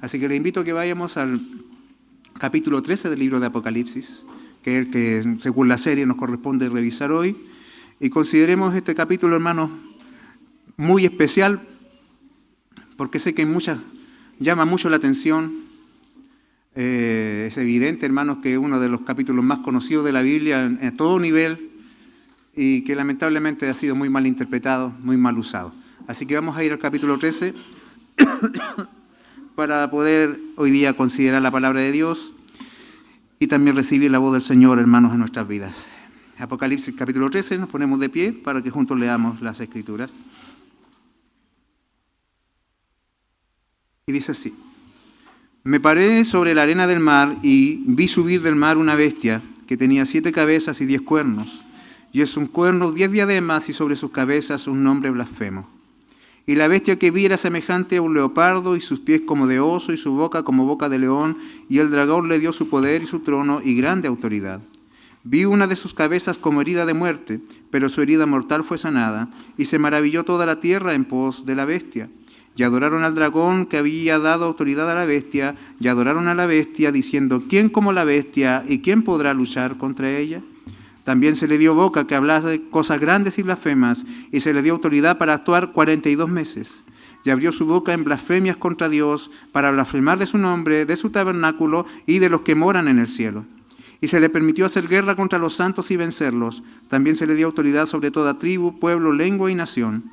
Así que le invito a que vayamos al capítulo 13 del libro de Apocalipsis, que es el que, según la serie, nos corresponde revisar hoy. Y consideremos este capítulo, hermanos, muy especial, porque sé que llama mucho la atención. Es evidente, hermanos, que es uno de los capítulos más conocidos de la Biblia en todo nivel y que lamentablemente ha sido muy mal interpretado, muy mal usado. Así que vamos a ir al capítulo 13 para poder hoy día considerar la palabra de Dios y también recibir la voz del Señor, hermanos, en nuestras vidas. Apocalipsis capítulo 13, nos ponemos de pie para que juntos leamos las Escrituras. Y dice así: Me paré sobre la arena del mar y vi subir del mar una bestia que tenía 7 cabezas y 10 cuernos, y en sus cuernos 10 diademas y sobre sus cabezas un nombre blasfemo. Y la bestia que vi era semejante a un leopardo, y sus pies como de oso, y su boca como boca de león, y el dragón le dio su poder y su trono y grande autoridad. Vi una de sus cabezas como herida de muerte, pero su herida mortal fue sanada, y se maravilló toda la tierra en pos de la bestia. Y adoraron al dragón que había dado autoridad a la bestia, y adoraron a la bestia, diciendo: ¿Quién como la bestia, y quién podrá luchar contra ella? También se le dio boca que hablase cosas grandes y blasfemas, y se le dio autoridad para actuar 42 meses. Y abrió su boca en blasfemias contra Dios, para blasfemar de su nombre, de su tabernáculo y de los que moran en el cielo. Y se le permitió hacer guerra contra los santos y vencerlos. También se le dio autoridad sobre toda tribu, pueblo, lengua y nación.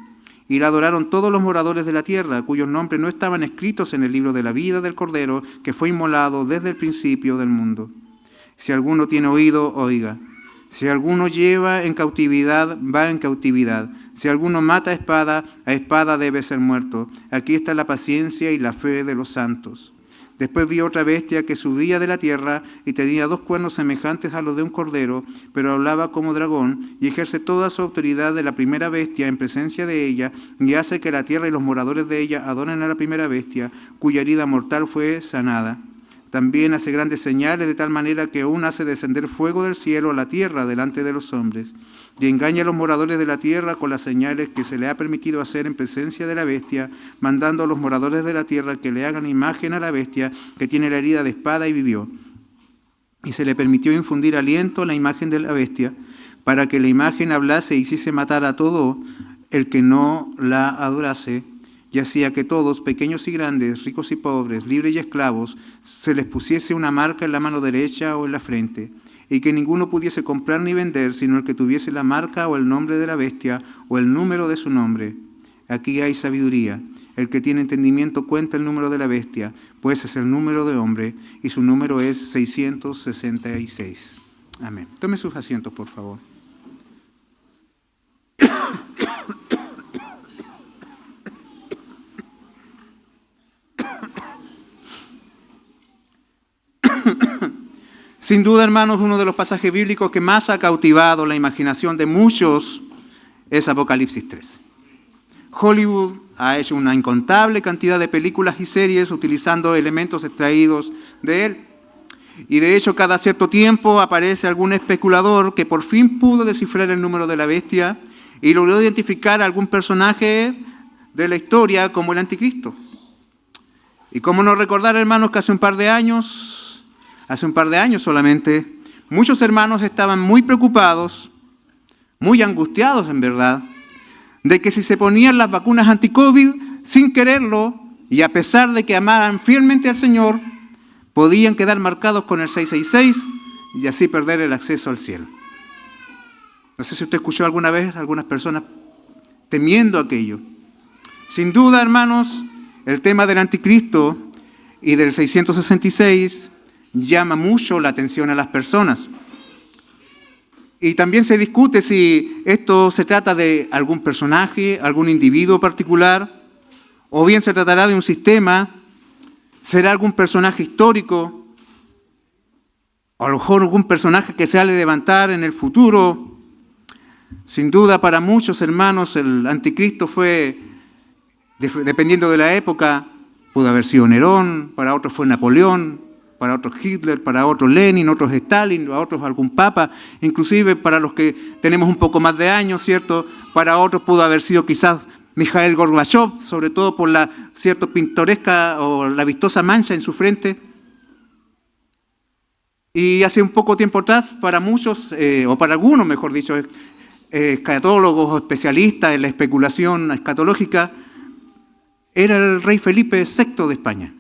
Y la adoraron todos los moradores de la tierra, cuyos nombres no estaban escritos en el libro de la vida del Cordero, que fue inmolado desde el principio del mundo. Si alguno tiene oído, oiga. Si alguno lleva en cautividad, va en cautividad. Si alguno mata a espada debe ser muerto. Aquí está la paciencia y la fe de los santos. Después vi otra bestia que subía de la tierra y tenía 2 cuernos semejantes a los de un cordero, pero hablaba como dragón y ejerce toda su autoridad de la primera bestia en presencia de ella y hace que la tierra y los moradores de ella adoren a la primera bestia, cuya herida mortal fue sanada. También hace grandes señales de tal manera que aún hace descender fuego del cielo a la tierra delante de los hombres y engaña a los moradores de la tierra con las señales que se le ha permitido hacer en presencia de la bestia, mandando a los moradores de la tierra que le hagan imagen a la bestia que tiene la herida de espada y vivió. Y se le permitió infundir aliento a la imagen de la bestia para que la imagen hablase y hiciese matar a todo el que no la adorase, y hacía que todos, pequeños y grandes, ricos y pobres, libres y esclavos, se les pusiese una marca en la mano derecha o en la frente, y que ninguno pudiese comprar ni vender, sino el que tuviese la marca o el nombre de la bestia o el número de su nombre. Aquí hay sabiduría. El que tiene entendimiento cuenta el número de la bestia, pues es el número de hombre, y su número es 666. Amén. Tome sus asientos, por favor. Sin duda, hermanos, uno de los pasajes bíblicos que más ha cautivado la imaginación de muchos es Apocalipsis 3. Hollywood ha hecho una incontable cantidad de películas y series utilizando elementos extraídos de él. Y de hecho, cada cierto tiempo aparece algún especulador que por fin pudo descifrar el número de la bestia y logró identificar a algún personaje de la historia como el anticristo. Y cómo no recordar, hermanos, que hace un par de años solamente, muchos hermanos estaban muy preocupados, muy angustiados en verdad, de que si se ponían las vacunas anti-COVID sin quererlo y a pesar de que amaran fielmente al Señor, podían quedar marcados con el 666 y así perder el acceso al cielo. No sé si usted escuchó alguna vez a algunas personas temiendo aquello. Sin duda, hermanos, el tema del anticristo y del 666 llama mucho la atención a las personas. Y también se discute si esto se trata de algún personaje, algún individuo particular, o bien se tratará de un sistema, será algún personaje histórico, o a lo mejor algún personaje que se ha de levantar en el futuro. Sin duda, para muchos hermanos, el anticristo fue, dependiendo de la época, pudo haber sido Nerón, para otros fue Napoleón, para otros Hitler, para otros Lenin, otros Stalin, para otros algún papa, inclusive para los que tenemos un poco más de años, ¿cierto? Para otros pudo haber sido quizás Mikhail Gorbachev, sobre todo por la pintoresca o la vistosa mancha en su frente. Y hace un poco tiempo atrás, para muchos, o para algunos, mejor dicho, escatólogos o especialistas en la especulación escatológica, era el rey Felipe VI de España.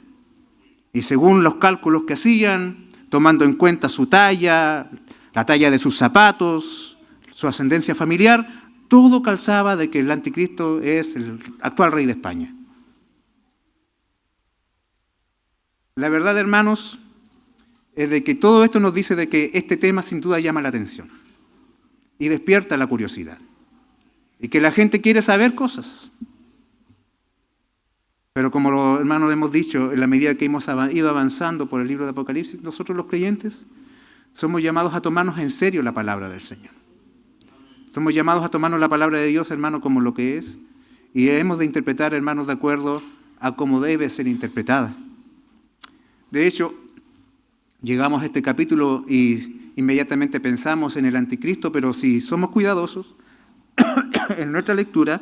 Y según los cálculos que hacían, tomando en cuenta su talla, la talla de sus zapatos, su ascendencia familiar, todo calzaba de que el anticristo es el actual rey de España. La verdad, hermanos, es de que todo esto nos dice de que este tema sin duda llama la atención y despierta la curiosidad. Y que la gente quiere saber cosas. Pero como los hermanos hemos dicho, en la medida que hemos ido avanzando por el libro de Apocalipsis, nosotros los creyentes somos llamados a tomarnos en serio la palabra del Señor. Somos llamados a tomarnos la palabra de Dios, hermano, como lo que es, y hemos de interpretar, hermanos, de acuerdo a cómo debe ser interpretada. De hecho, llegamos a este capítulo y inmediatamente pensamos en el anticristo, pero si somos cuidadosos, en nuestra lectura,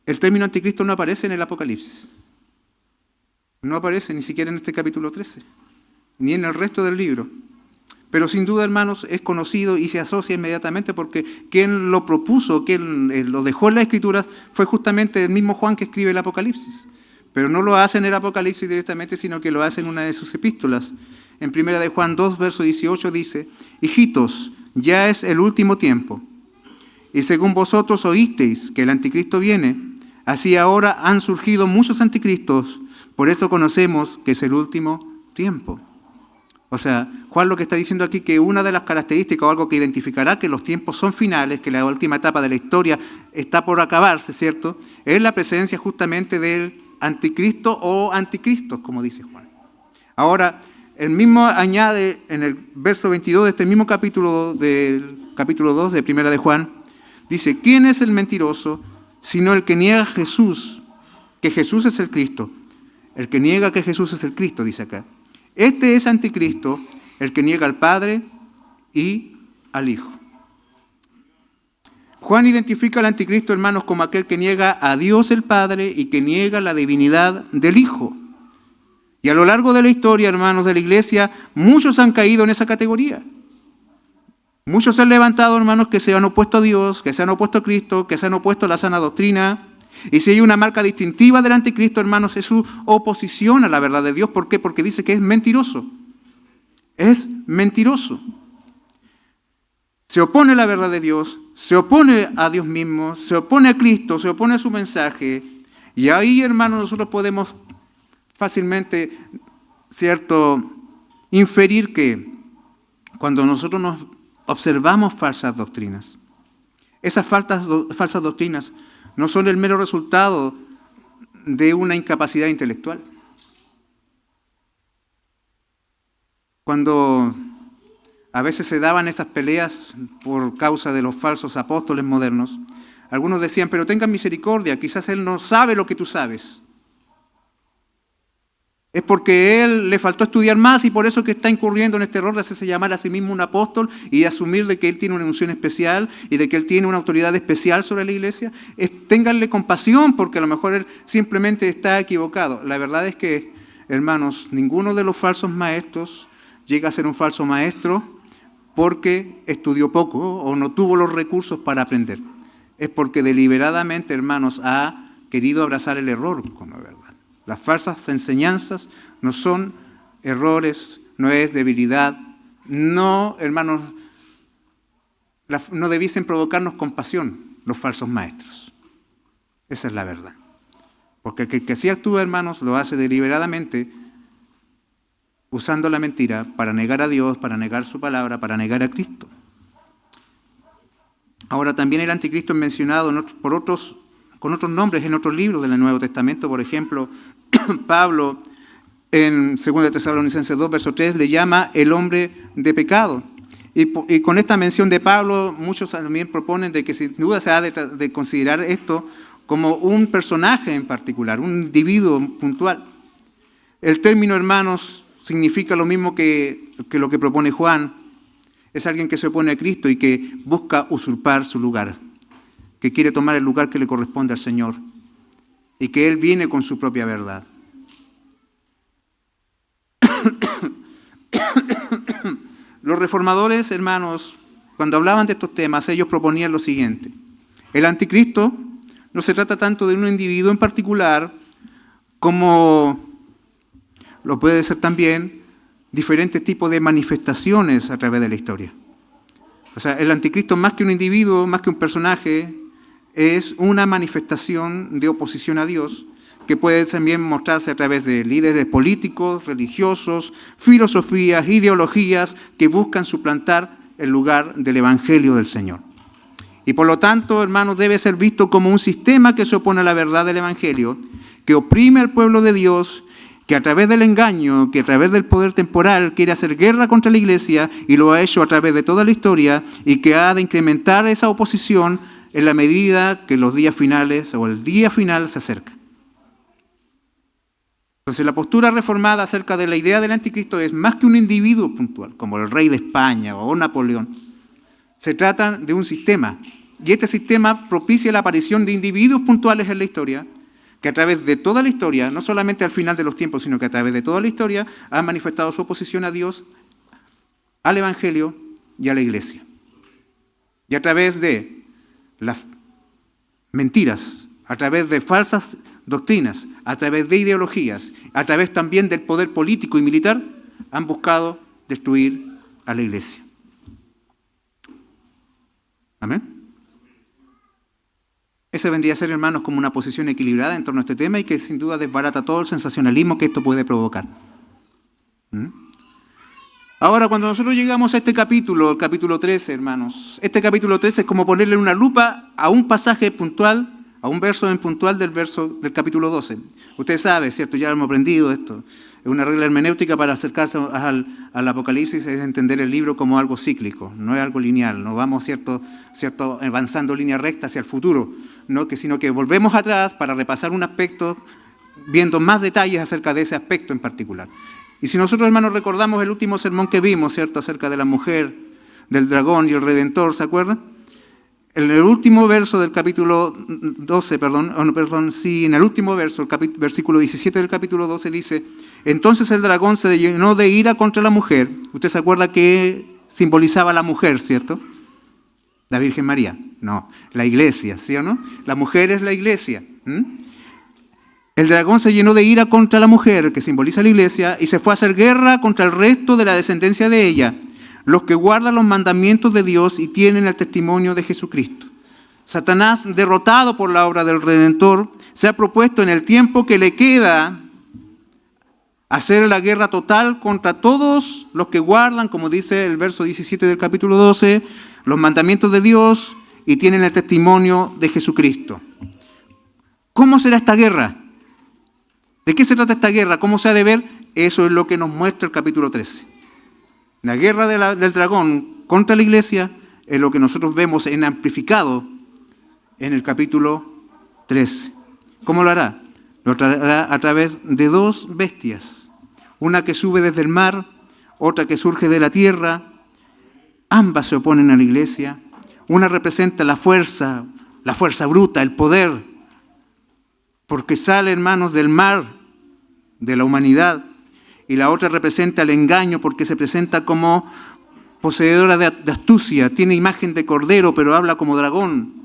el término anticristo no aparece en el Apocalipsis. No aparece ni siquiera en este capítulo 13, ni en el resto del libro. Pero sin duda, hermanos, es conocido y se asocia inmediatamente porque quien lo propuso, quien lo dejó en la Escritura, fue justamente el mismo Juan que escribe el Apocalipsis. Pero no lo hace en el Apocalipsis directamente, sino que lo hace en una de sus epístolas. En 1 de Juan 2, verso 18 dice: hijitos, ya es el último tiempo. Y según vosotros oísteis que el anticristo viene, así ahora han surgido muchos anticristos, por eso conocemos que es el último tiempo. O sea, Juan lo que está diciendo aquí que una de las características o algo que identificará que los tiempos son finales, que la última etapa de la historia está por acabarse, ¿cierto? Es la presencia justamente del anticristo o anticristos, como dice Juan. Ahora, el mismo añade en el verso 22 de este mismo capítulo, del capítulo 2 de Primera de Juan, dice: ¿quién es el mentiroso sino el que niega a Jesús, que Jesús es el Cristo? El que niega que Jesús es el Cristo, dice acá. Este es anticristo, el que niega al Padre y al Hijo. Juan identifica al anticristo, hermanos, como aquel que niega a Dios el Padre y que niega la divinidad del Hijo. Y a lo largo de la historia, hermanos, de la Iglesia, muchos han caído en esa categoría. Muchos se han levantado, hermanos, que se han opuesto a Dios, que se han opuesto a Cristo, que se han opuesto a la sana doctrina. Y si hay una marca distintiva del anticristo, hermanos, es su oposición a la verdad de Dios. ¿Por qué? Porque dice que es mentiroso. Es mentiroso. Se opone a la verdad de Dios, se opone a Dios mismo, se opone a Cristo, se opone a su mensaje. Y ahí, hermanos, nosotros podemos fácilmente, ¿cierto?, inferir que cuando nosotros nos observamos falsas doctrinas, esas falsas doctrinas no son el mero resultado de una incapacidad intelectual. Cuando a veces se daban estas peleas por causa de los falsos apóstoles modernos, algunos decían: pero tengan misericordia, quizás él no sabe lo que tú sabes. Es porque él le faltó estudiar más y por eso que está incurriendo en este error de hacerse llamar a sí mismo un apóstol y de asumir de que él tiene una unción especial y de que él tiene una autoridad especial sobre la iglesia. Ténganle compasión porque a lo mejor él simplemente está equivocado. La verdad es que, hermanos, ninguno de los falsos maestros llega a ser un falso maestro porque estudió poco o no tuvo los recursos para aprender. Es porque deliberadamente, hermanos, ha querido abrazar el error como verdad. Las falsas enseñanzas no son errores, no es debilidad. No, hermanos, no debiesen provocarnos compasión los falsos maestros. Esa es la verdad. Porque el que así actúa, hermanos, lo hace deliberadamente usando la mentira para negar a Dios, para negar su palabra, para negar a Cristo. Ahora, también el anticristo es mencionado con otros nombres en otros libros del Nuevo Testamento. Por ejemplo, Pablo en 2 Tesalonicenses 2, verso 3, le llama el hombre de pecado. Y con esta mención de Pablo, muchos también proponen de que sin duda se ha de considerar esto como un personaje en particular, un individuo puntual. El término, hermanos, significa lo mismo que lo que propone Juan. Es alguien que se opone a Cristo y que busca usurpar su lugar. que quiere tomar el lugar que le corresponde al Señor y que Él viene con su propia verdad. Los reformadores, hermanos, cuando hablaban de estos temas, ellos proponían lo siguiente. El anticristo no se trata tanto de un individuo en particular como lo puede ser también diferentes tipos de manifestaciones a través de la historia. O sea, el anticristo más que un individuo, más que un personaje, es una manifestación de oposición a Dios que puede también mostrarse a través de líderes políticos, religiosos, filosofías, ideologías que buscan suplantar el lugar del Evangelio del Señor. Y por lo tanto, hermanos, debe ser visto como un sistema que se opone a la verdad del Evangelio, que oprime al pueblo de Dios, que a través del engaño, que a través del poder temporal quiere hacer guerra contra la iglesia y lo ha hecho a través de toda la historia y que ha de incrementar esa oposición en la medida que los días finales o el día final se acerca. Entonces la postura reformada acerca de la idea del anticristo es más que un individuo puntual, como el rey de España o Napoleón. Se trata de un sistema y este sistema propicia la aparición de individuos puntuales en la historia que a través de toda la historia, no solamente al final de los tiempos, sino que a través de toda la historia, han manifestado su oposición a Dios, al Evangelio y a la Iglesia. Y a través de las mentiras, a través de falsas doctrinas, a través de ideologías, a través también del poder político y militar, han buscado destruir a la Iglesia. Amén. Esa vendría a ser, hermanos, como una posición equilibrada en torno a este tema y que sin duda desbarata todo el sensacionalismo que esto puede provocar. Ahora, cuando nosotros llegamos a este capítulo, el capítulo 13, hermanos, este capítulo 13 es como ponerle una lupa a un pasaje puntual, a un verso en puntual del capítulo 12. Usted sabe, ¿cierto? Ya lo hemos aprendido esto. Es una regla hermenéutica para acercarse al Apocalipsis, es entender el libro como algo cíclico, no es algo lineal, no vamos cierto, avanzando en línea recta hacia el futuro, ¿no? Sino que volvemos atrás para repasar un aspecto, viendo más detalles acerca de ese aspecto en particular. Y si nosotros, hermanos, recordamos el último sermón que vimos, ¿cierto? Acerca de la mujer, del dragón y el Redentor, ¿se acuerdan? En el último verso del capítulo 12, en el último verso, versículo 17 del capítulo 12 dice: entonces el dragón se llenó de ira contra la mujer. Usted se acuerda que simbolizaba a la mujer, ¿cierto? La Virgen María. No, la iglesia, ¿sí o no? La mujer es la iglesia. El dragón se llenó de ira contra la mujer, que simboliza la iglesia, y se fue a hacer guerra contra el resto de la descendencia de ella, los que guardan los mandamientos de Dios y tienen el testimonio de Jesucristo. Satanás, derrotado por la obra del Redentor, se ha propuesto en el tiempo que le queda hacer la guerra total contra todos los que guardan, como dice el verso 17 del capítulo 12, los mandamientos de Dios y tienen el testimonio de Jesucristo. ¿Cómo será esta guerra? ¿De qué se trata esta guerra? ¿Cómo se ha de ver? Eso es lo que nos muestra el capítulo 13. La guerra del dragón contra la iglesia es lo que nosotros vemos en amplificado en el capítulo 13. ¿Cómo lo hará? Lo hará a través de dos bestias. Una que sube desde el mar, otra que surge de la tierra. Ambas se oponen a la iglesia. Una representa la fuerza bruta, el poder, porque sale, hermanos, del mar, de la humanidad. Y la otra representa el engaño porque se presenta como poseedora de astucia, tiene imagen de cordero, pero habla como dragón.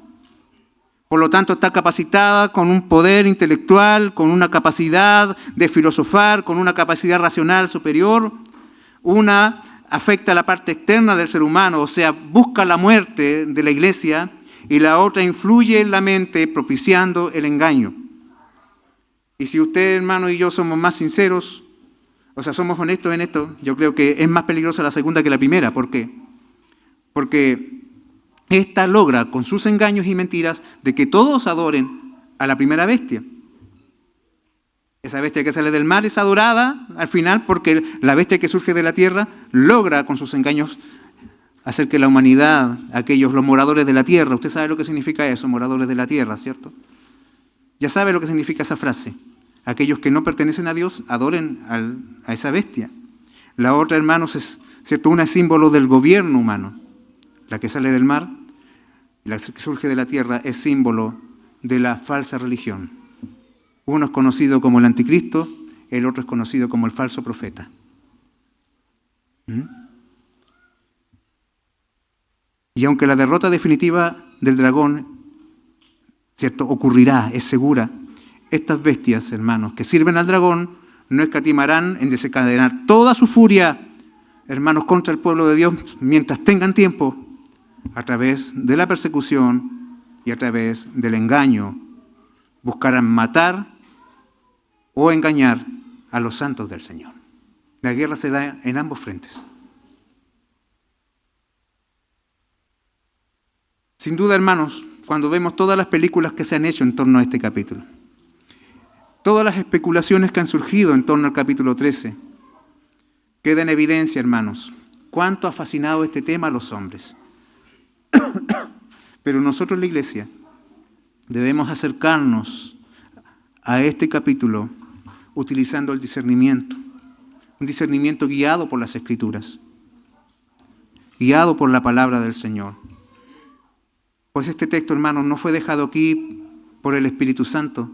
Por lo tanto, está capacitada con un poder intelectual, con una capacidad de filosofar, con una capacidad racional superior. Una afecta a la parte externa del ser humano, o sea, busca la muerte de la iglesia, y la otra influye en la mente, propiciando el engaño. Y si usted, hermano, y yo somos más sinceros, o sea, somos honestos en esto, yo creo que es más peligrosa la segunda que la primera. ¿Por qué? Porque esta logra, con sus engaños y mentiras, de que todos adoren a la primera bestia. Esa bestia que sale del mar es adorada al final porque la bestia que surge de la tierra logra con sus engaños hacer que la humanidad, los moradores de la tierra, usted sabe lo que significa eso, moradores de la tierra, ¿cierto? Ya sabe lo que significa esa frase. Aquellos que no pertenecen a Dios adoren a esa bestia. La otra, hermanos, es, ¿cierto?, un símbolo del gobierno humano, la que sale del mar. la que surge de la tierra, es símbolo de la falsa religión. Uno es conocido como el anticristo, el otro es conocido como el falso profeta. Y aunque la derrota definitiva del dragón, ¿cierto?, ocurrirá, es segura, estas bestias, hermanos, que sirven al dragón, no escatimarán en desencadenar toda su furia, hermanos, contra el pueblo de Dios, mientras tengan tiempo, a través de la persecución y a través del engaño. Buscarán matar o engañar a los santos del Señor. La guerra se da en ambos frentes. Sin duda, hermanos, cuando vemos todas las películas que se han hecho en torno a este capítulo, todas las especulaciones que han surgido en torno al capítulo 13, queda en evidencia, hermanos, cuánto ha fascinado este tema a los hombres. Pero nosotros, la Iglesia, debemos acercarnos a este capítulo utilizando el discernimiento, un discernimiento guiado por las Escrituras, guiado por la palabra del Señor. Pues este texto, hermanos, no fue dejado aquí por el Espíritu Santo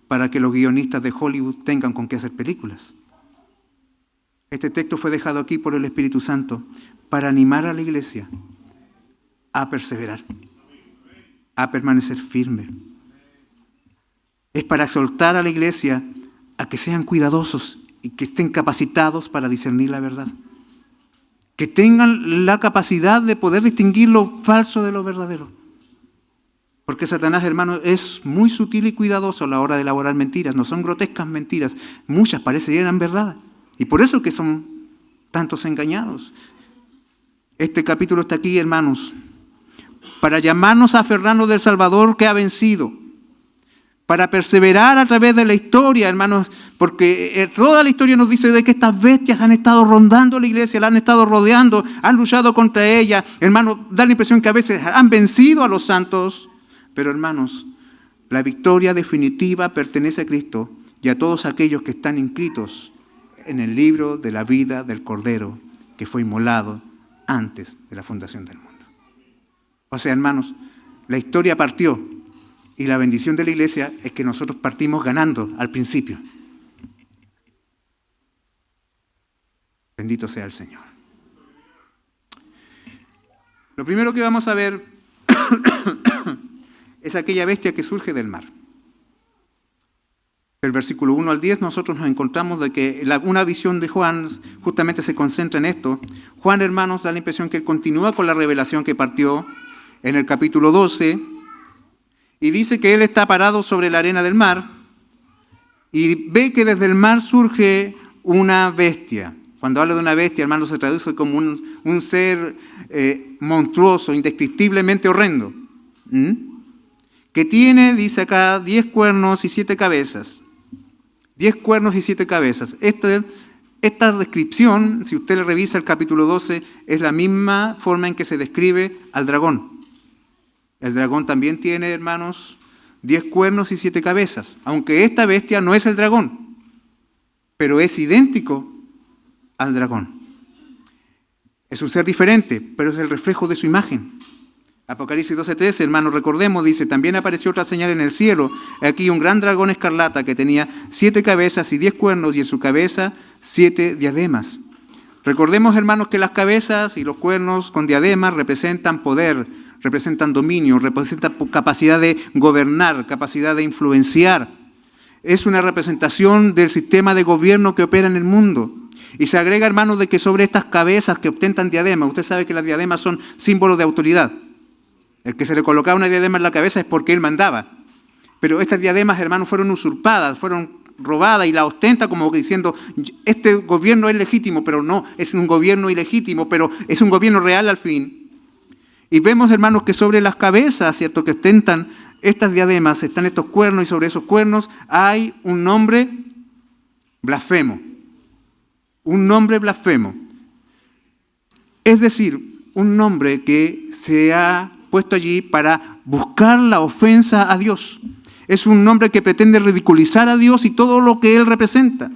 para que los guionistas de Hollywood tengan con qué hacer películas. Este texto fue dejado aquí por el Espíritu Santo para animar a la Iglesia a perseverar, a permanecer firme. Es para exhortar a la Iglesia a que sean cuidadosos y que estén capacitados para discernir la verdad. Que tengan la capacidad de poder distinguir lo falso de lo verdadero. Porque Satanás, hermano, es muy sutil y cuidadoso a la hora de elaborar mentiras. No son grotescas mentiras. Muchas parecerían verdad. Y por eso es que son tantos engañados. Este capítulo está aquí, hermanos, para llamarnos a aferrarnos del Salvador que ha vencido. Para perseverar a través de la historia, hermanos, porque toda la historia nos dice de que estas bestias han estado rondando la iglesia, la han estado rodeando, han luchado contra ella. Hermanos, da la impresión que a veces han vencido a los santos. Pero, hermanos, la victoria definitiva pertenece a Cristo y a todos aquellos que están inscritos en el libro de la vida del Cordero que fue inmolado antes de la fundación del mundo. O sea, hermanos, la historia partió y la bendición de la iglesia es que nosotros partimos ganando al principio. Bendito sea el Señor. Lo primero que vamos a ver es aquella bestia que surge del mar. Del versículo 1 al 10 nosotros nos encontramos de que una visión de Juan justamente se concentra en esto. Juan, hermanos, da la impresión que él continúa con la revelación que partió en el capítulo 12 y dice que él está parado sobre la arena del mar y ve que desde el mar surge una bestia. Cuando habla de una bestia, hermanos, se traduce como un ser monstruoso, indescriptiblemente horrendo. Que tiene, dice acá, 10 cuernos y 7 cabezas. 10 cuernos y 7 cabezas. Esta descripción, si usted le revisa el capítulo 12, es la misma forma en que se describe al dragón. El dragón también tiene, hermanos, 10 cuernos y 7 cabezas. Aunque esta bestia no es el dragón, pero es idéntico al dragón. Es un ser diferente, pero es el reflejo de su imagen. Apocalipsis 12:13, hermanos, recordemos, dice, también apareció otra señal en el cielo, aquí un gran dragón escarlata que tenía 7 cabezas y 10 cuernos y en su cabeza 7 diademas. Recordemos, hermanos, que las cabezas y los cuernos con diademas representan poder, representan dominio, representan capacidad de gobernar, capacidad de influenciar. Es una representación del sistema de gobierno que opera en el mundo. Y se agrega, hermanos, de que sobre estas cabezas que ostentan diademas, usted sabe que las diademas son símbolos de autoridad. El que se le colocaba una diadema en la cabeza es porque él mandaba. Pero estas diademas, hermanos, fueron usurpadas, fueron robadas y la ostenta como diciendo, este gobierno es legítimo, pero no, es un gobierno ilegítimo, pero es un gobierno real al fin. Y vemos, hermanos, que sobre las cabezas, ¿cierto?, que ostentan estas diademas, están estos cuernos y sobre esos cuernos hay un nombre blasfemo. Un nombre blasfemo. Es decir, un nombre que se ha puesto allí para buscar la ofensa a Dios. Es un nombre que pretende ridiculizar a Dios y todo lo que Él representa.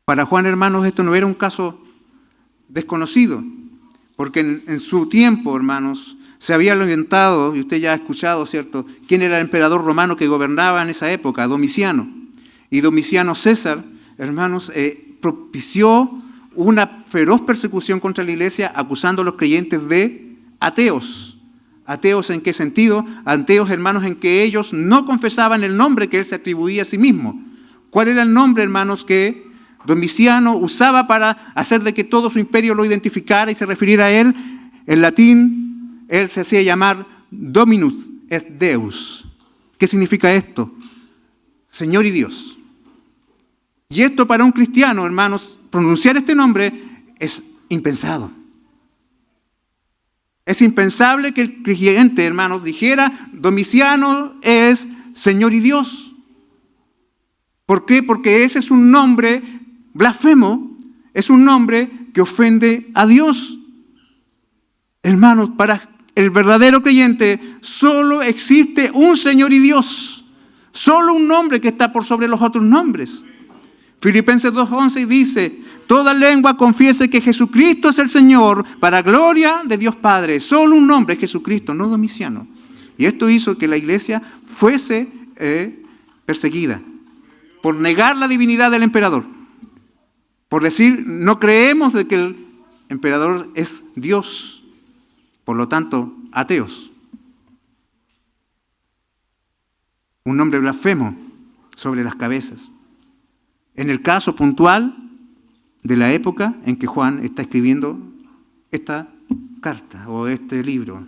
Para Juan, hermanos, esto no era un caso desconocido, porque en su tiempo, hermanos, se había inventado, y usted ya ha escuchado, ¿cierto?, quién era el emperador romano que gobernaba en esa época, Domiciano. Y Domiciano César, hermanos, propició una feroz persecución contra la iglesia acusando a los creyentes de ateos. ¿Ateos en qué sentido? Ateos, hermanos, en que ellos no confesaban el nombre que él se atribuía a sí mismo. ¿Cuál era el nombre, hermanos, que Domiciano usaba para hacer de que todo su imperio lo identificara y se refiriera a él? En latín, él se hacía llamar Dominus et Deus. ¿Qué significa esto? Señor y Dios. Y esto para un cristiano, hermanos, pronunciar este nombre es impensado. Es impensable que el creyente, hermanos, dijera, Domiciano es Señor y Dios. ¿Por qué? Porque ese es un nombre blasfemo, es un nombre que ofende a Dios. Hermanos, para el verdadero creyente solo existe un Señor y Dios. Solo un nombre que está por sobre los otros nombres. Filipenses 2:11 dice, toda lengua confiese que Jesucristo es el Señor para gloria de Dios Padre. Solo un nombre es Jesucristo, no Domiciano. Y esto hizo que la iglesia fuese perseguida por negar la divinidad del emperador. Por decir, no creemos de que el emperador es Dios. Por lo tanto, ateos. Un nombre blasfemo sobre las cabezas. En el caso puntual de la época en que Juan está escribiendo esta carta o este libro.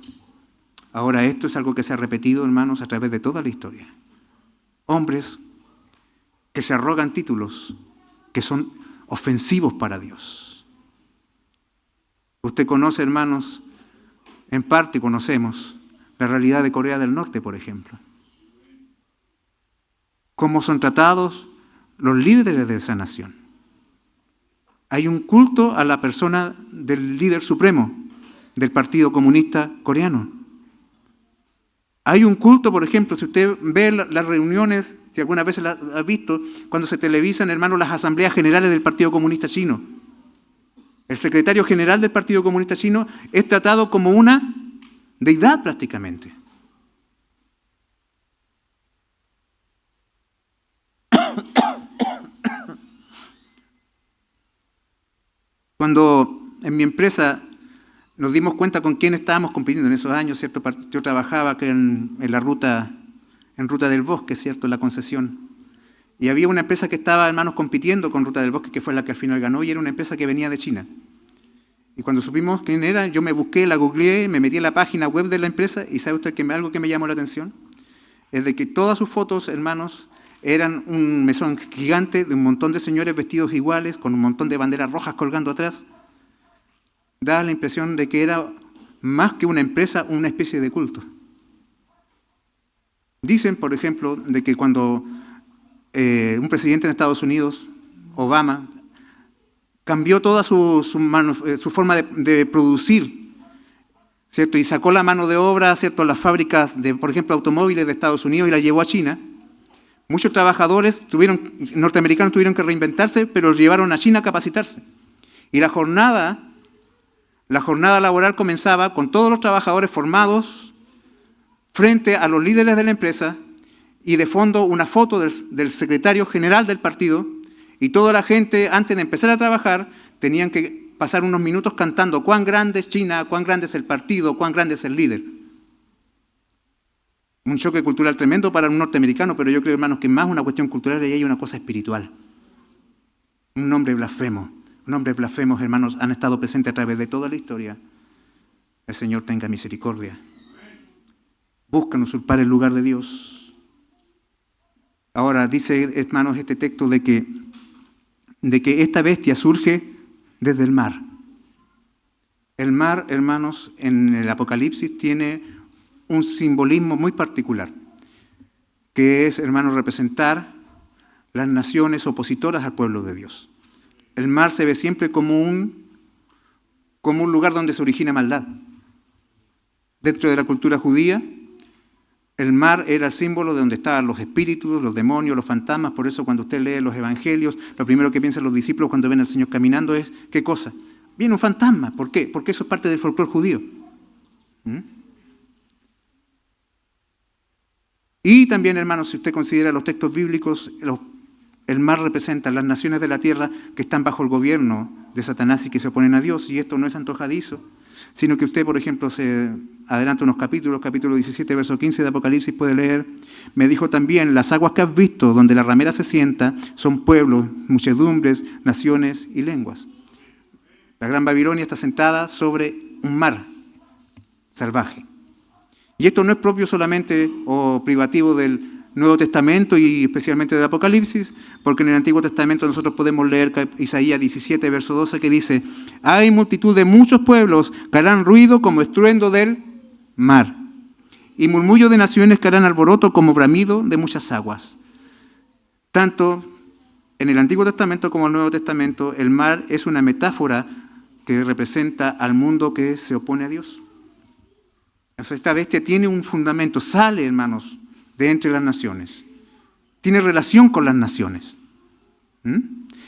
Ahora, esto es algo que se ha repetido, hermanos, a través de toda la historia. Hombres que se arrogan títulos que son ofensivos para Dios. Usted conoce, hermanos, en parte conocemos la realidad de Corea del Norte, por ejemplo. Cómo son tratados los líderes de esa nación. Hay un culto a la persona del líder supremo del Partido Comunista Coreano. Hay un culto, por ejemplo, si usted ve las reuniones, si alguna vez las ha visto, cuando se televisan, hermanos, las asambleas generales del Partido Comunista Chino. El secretario general del Partido Comunista Chino es tratado como una deidad prácticamente. Cuando en mi empresa nos dimos cuenta con quién estábamos compitiendo en esos años, ¿cierto? Yo trabajaba acá en la ruta del Bosque, ¿cierto? En la concesión. Y había una empresa que estaba, hermanos, compitiendo con Ruta del Bosque, que fue la que al final ganó, y era una empresa que venía de China. Y cuando supimos quién era, yo me busqué, la googleé, me metí en la página web de la empresa, y ¿sabe usted que algo que me llamó la atención? Es de que todas sus fotos, hermanos, eran un mesón gigante de un montón de señores vestidos iguales, con un montón de banderas rojas colgando atrás. Da la impresión de que era más que una empresa, una especie de culto. Dicen, por ejemplo, de que cuando un presidente en Estados Unidos, Obama, cambió toda su forma de producir, ¿cierto? Y sacó la mano de obra, ¿cierto?, las fábricas de, por ejemplo, automóviles de Estados Unidos y la llevó a China. Muchos trabajadores norteamericanos tuvieron que reinventarse, pero los llevaron a China a capacitarse. Y la jornada laboral comenzaba con todos los trabajadores formados frente a los líderes de la empresa y de fondo una foto del secretario general del partido, y toda la gente, antes de empezar a trabajar, tenían que pasar unos minutos cantando cuán grande es China, cuán grande es el partido, cuán grande es el líder. Un choque cultural tremendo para un norteamericano, pero yo creo, hermanos, que más una cuestión cultural y hay una cosa espiritual. Un nombre blasfemo. Nombres blasfemos, hermanos, han estado presentes a través de toda la historia. El Señor tenga misericordia. Buscan usurpar el lugar de Dios. Ahora, dice, hermanos, este texto de que esta bestia surge desde el mar. El mar, hermanos, en el Apocalipsis tiene un simbolismo muy particular, que es, hermanos, representar las naciones opositoras al pueblo de Dios. El mar se ve siempre como un lugar donde se origina maldad. Dentro de la cultura judía, el mar era el símbolo de donde estaban los espíritus, los demonios, los fantasmas. Por eso cuando usted lee los evangelios, lo primero que piensan los discípulos cuando ven al Señor caminando es, ¿qué cosa? Viene un fantasma. ¿Por qué? Porque eso es parte del folclore judío. Y también, hermanos, si usted considera los textos bíblicos, el mar representa las naciones de la tierra que están bajo el gobierno de Satanás y que se oponen a Dios. Y esto no es antojadizo, sino que usted, por ejemplo, se adelanta unos capítulos, capítulo 17, verso 15 de Apocalipsis, puede leer: me dijo también, las aguas que has visto, donde la ramera se sienta, son pueblos, muchedumbres, naciones y lenguas. La Gran Babilonia está sentada sobre un mar salvaje. Y esto no es propio solamente o privativo del Nuevo Testamento y especialmente del Apocalipsis, porque en el Antiguo Testamento nosotros podemos leer Isaías 17, verso 12, que dice: hay multitud de muchos pueblos que harán ruido como estruendo del mar, y murmullo de naciones que harán alboroto como bramido de muchas aguas. Tanto en el Antiguo Testamento como en el Nuevo Testamento, el mar es una metáfora que representa al mundo que se opone a Dios. O sea, esta bestia tiene un fundamento, sale, hermanos, de entre las naciones. Tiene relación con las naciones.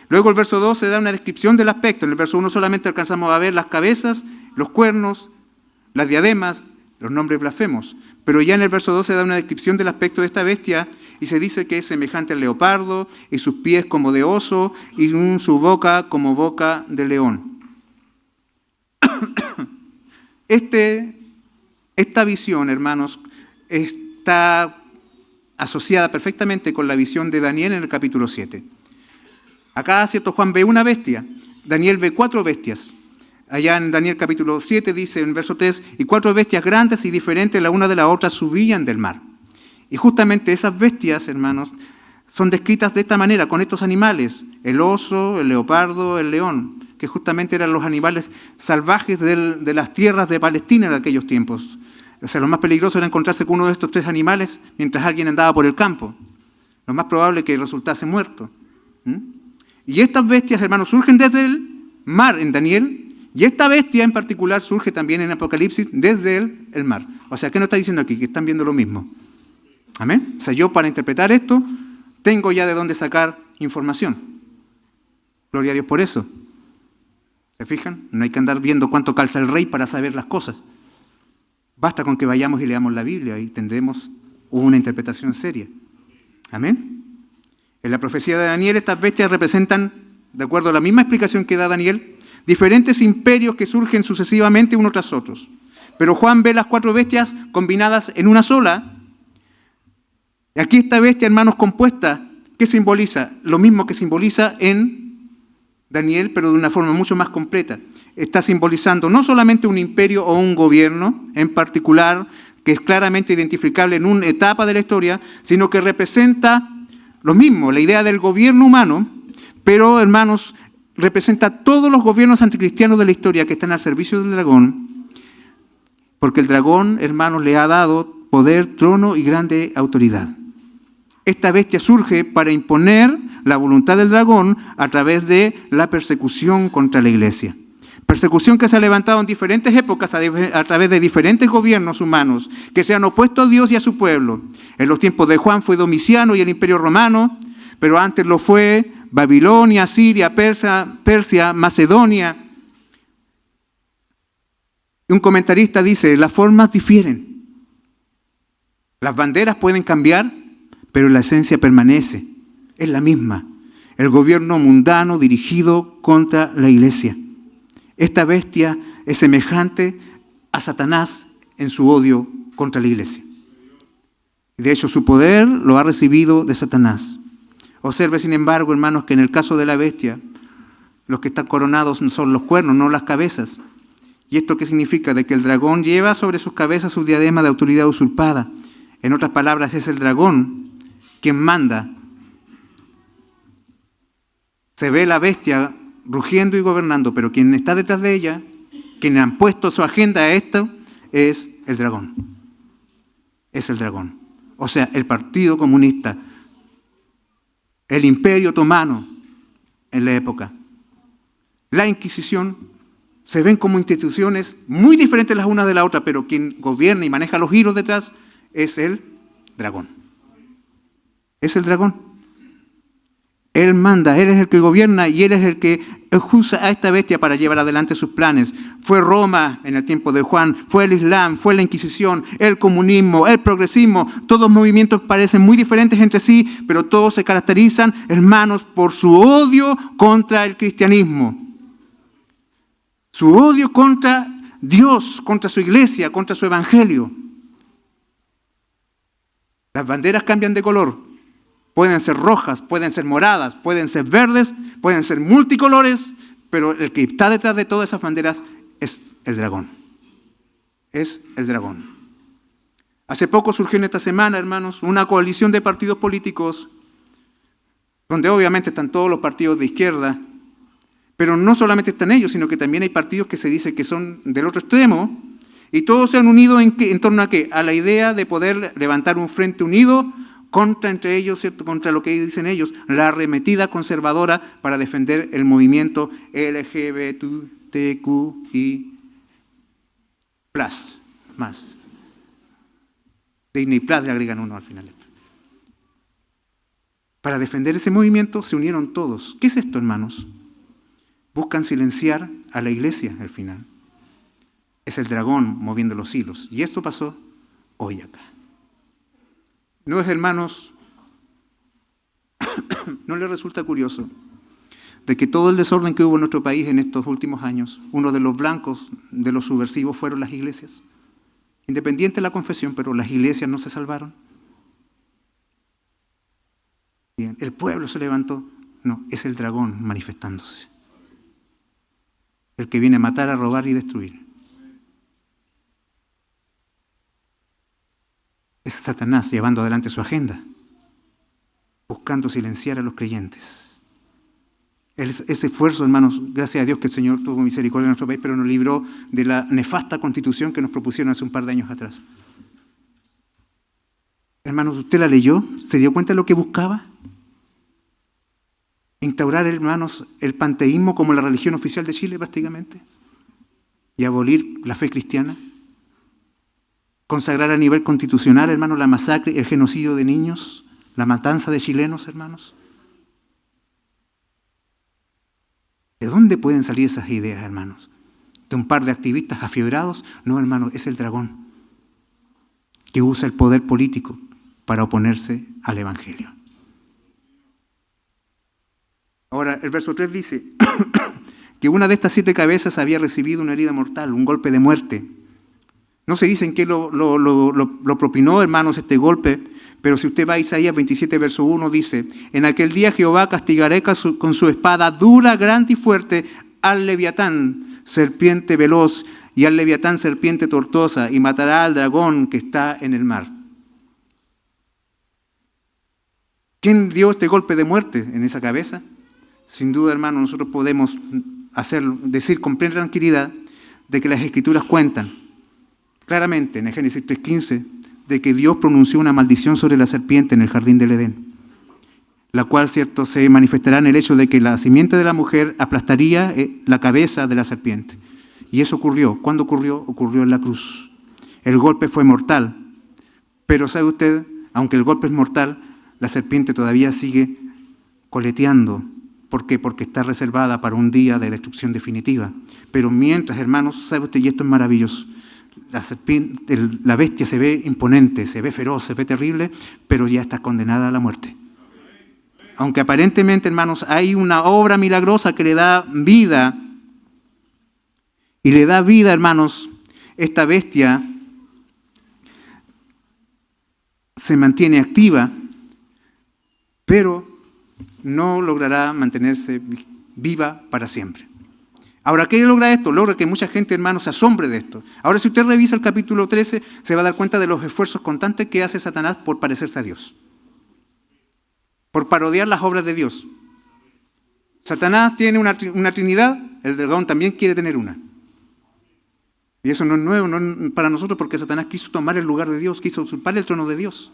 Luego el verso 2 se da una descripción del aspecto. En el verso 1 solamente alcanzamos a ver las cabezas, los cuernos, las diademas, los nombres blasfemos. Pero ya en el verso 2 se da una descripción del aspecto de esta bestia y se dice que es semejante al leopardo y sus pies como de oso y su boca como boca de león. Esta visión, hermanos, está asociada perfectamente con la visión de Daniel en el capítulo 7. Acá, ¿cierto? Juan ve una bestia, Daniel ve 4 bestias. Allá en Daniel capítulo 7 dice en verso 3, y 4 bestias grandes y diferentes la una de la otra subían del mar. Y justamente esas bestias, hermanos, son descritas de esta manera, con estos animales, el oso, el leopardo, el león, que justamente eran los animales salvajes de las tierras de Palestina en aquellos tiempos. O sea, lo más peligroso era encontrarse con uno de estos 3 animales mientras alguien andaba por el campo. Lo más probable es que resultase muerto. Y estas bestias, hermanos, surgen desde el mar en Daniel, y esta bestia en particular surge también en Apocalipsis desde el mar. O sea, ¿qué nos está diciendo aquí? Que están viendo lo mismo. ¿Amén? O sea, yo para interpretar esto tengo ya de dónde sacar información. Gloria a Dios por eso. ¿Se fijan? No hay que andar viendo cuánto calza el rey para saber las cosas. Basta con que vayamos y leamos la Biblia y tendremos una interpretación seria. Amén. En la profecía de Daniel, estas bestias representan, de acuerdo a la misma explicación que da Daniel, diferentes imperios que surgen sucesivamente uno tras otros. Pero Juan ve las 4 bestias combinadas en una sola. Y aquí esta bestia, hermanos, compuesta, ¿qué simboliza? Lo mismo que simboliza en Daniel, pero de una forma mucho más completa. Está simbolizando no solamente un imperio o un gobierno en particular, que es claramente identificable en una etapa de la historia, sino que representa lo mismo, la idea del gobierno humano, pero, hermanos, representa todos los gobiernos anticristianos de la historia que están al servicio del dragón, porque el dragón, hermanos, le ha dado poder, trono y grande autoridad. Esta bestia surge para imponer la voluntad del dragón a través de la persecución contra la iglesia. Persecución que se ha levantado en diferentes épocas a través de diferentes gobiernos humanos que se han opuesto a Dios y a su pueblo. En los tiempos de Juan fue Domiciano y el Imperio Romano, pero antes lo fue Babilonia, Siria, Persia, Macedonia. Y un comentarista dice, las formas difieren. Las banderas pueden cambiar, pero la esencia permanece. Es la misma. El gobierno mundano dirigido contra la iglesia. Esta bestia es semejante a Satanás en su odio contra la iglesia. De hecho, su poder lo ha recibido de Satanás. Observe, sin embargo, hermanos, que en el caso de la bestia, los que están coronados son los cuernos, no las cabezas. ¿Y esto qué significa? De que el dragón lleva sobre sus cabezas su diadema de autoridad usurpada. En otras palabras, es el dragón quien manda. Se ve la bestia rugiendo y gobernando, pero quien está detrás de ella, quien han puesto su agenda a esto, es el dragón. Es el dragón. O sea, el Partido Comunista, el Imperio Otomano en la época, la Inquisición, se ven como instituciones muy diferentes las unas de la otra, pero quien gobierna y maneja los hilos detrás es el dragón. Es el dragón. Él manda, Él es el que gobierna y Él es el que usa a esta bestia para llevar adelante sus planes. Fue Roma en el tiempo de Juan, fue el Islam, fue la Inquisición, el comunismo, el progresismo. Todos movimientos parecen muy diferentes entre sí, pero todos se caracterizan, hermanos, por su odio contra el cristianismo. Su odio contra Dios, contra su iglesia, contra su evangelio. Las banderas cambian de color. Pueden ser rojas, pueden ser moradas, pueden ser verdes, pueden ser multicolores, pero el que está detrás de todas esas banderas es el dragón. Es el dragón. Hace poco surgió en esta semana, hermanos, una coalición de partidos políticos donde obviamente están todos los partidos de izquierda, pero no solamente están ellos, sino que también hay partidos que se dice que son del otro extremo, y todos se han unido en torno a ¿qué? A la idea de poder levantar un frente unido contra, entre ellos, ¿cierto? Contra lo que dicen ellos, la arremetida conservadora para defender el movimiento LGBTQI+, más. Disney Plus le agregan uno al final. Para defender ese movimiento se unieron todos. ¿Qué es esto, hermanos? Buscan silenciar a la iglesia al final. Es el dragón moviendo los hilos. Y esto pasó hoy acá. ¿No es, hermanos, no les resulta curioso de que todo el desorden que hubo en nuestro país en estos últimos años, uno de los blancos de los subversivos fueron las iglesias? Independiente de la confesión, pero las iglesias no se salvaron. Bien, el pueblo se levantó. No, es el dragón manifestándose. El que viene a matar, a robar y destruir. Es Satanás llevando adelante su agenda, buscando silenciar a los creyentes. Ese esfuerzo, hermanos, gracias a Dios que el Señor tuvo misericordia en nuestro país, pero nos libró de la nefasta constitución que nos propusieron hace un par de años atrás. Hermanos, ¿usted la leyó? ¿Se dio cuenta de lo que buscaba? Instaurar, hermanos, el panteísmo como la religión oficial de Chile prácticamente y abolir la fe cristiana. Consagrar a nivel constitucional, hermanos, la masacre, el genocidio de niños, la matanza de chilenos, hermanos. ¿De dónde pueden salir esas ideas, hermanos? ¿De un par de activistas afiebrados? No, hermanos, es el dragón que usa el poder político para oponerse al evangelio. Ahora, el verso 3 dice que una de estas 7 cabezas había recibido una herida mortal, un golpe de muerte. No se dice en qué lo propinó, hermanos, este golpe, pero si usted va a Isaías 27, verso 1, dice: en aquel día Jehová castigará con su espada dura, grande y fuerte al leviatán, serpiente veloz, y al leviatán, serpiente tortuosa, y matará al dragón que está en el mar. ¿Quién dio este golpe de muerte en esa cabeza? Sin duda, hermanos, nosotros podemos decir con plena tranquilidad de que las Escrituras cuentan claramente en el Génesis 3:15 de que Dios pronunció una maldición sobre la serpiente en el jardín del Edén, la cual, cierto, se manifestará en el hecho de que la simiente de la mujer aplastaría la cabeza de la serpiente. Y eso ocurrió. ¿Cuándo ocurrió? Ocurrió en la cruz. El golpe fue mortal, pero ¿sabe usted? Aunque el golpe es mortal, la serpiente todavía sigue coleteando. ¿Por qué? Porque está reservada para un día de destrucción definitiva. Pero mientras, hermanos, ¿sabe usted? Y esto es maravilloso. La bestia se ve imponente, se ve feroz, se ve terrible, pero ya está condenada a la muerte. Aunque aparentemente, hermanos, hay una obra milagrosa que le da vida, y le da vida, hermanos, esta bestia se mantiene activa, pero no logrará mantenerse viva para siempre. Ahora, ¿qué logra esto? Logra que mucha gente, hermanos, se asombre de esto. Ahora, si usted revisa el capítulo 13, se va a dar cuenta de los esfuerzos constantes que hace Satanás por parecerse a Dios, por parodiar las obras de Dios. Satanás tiene una trinidad, el dragón también quiere tener una. Y eso no es nuevo para nosotros, porque Satanás quiso tomar el lugar de Dios, quiso usurpar el trono de Dios.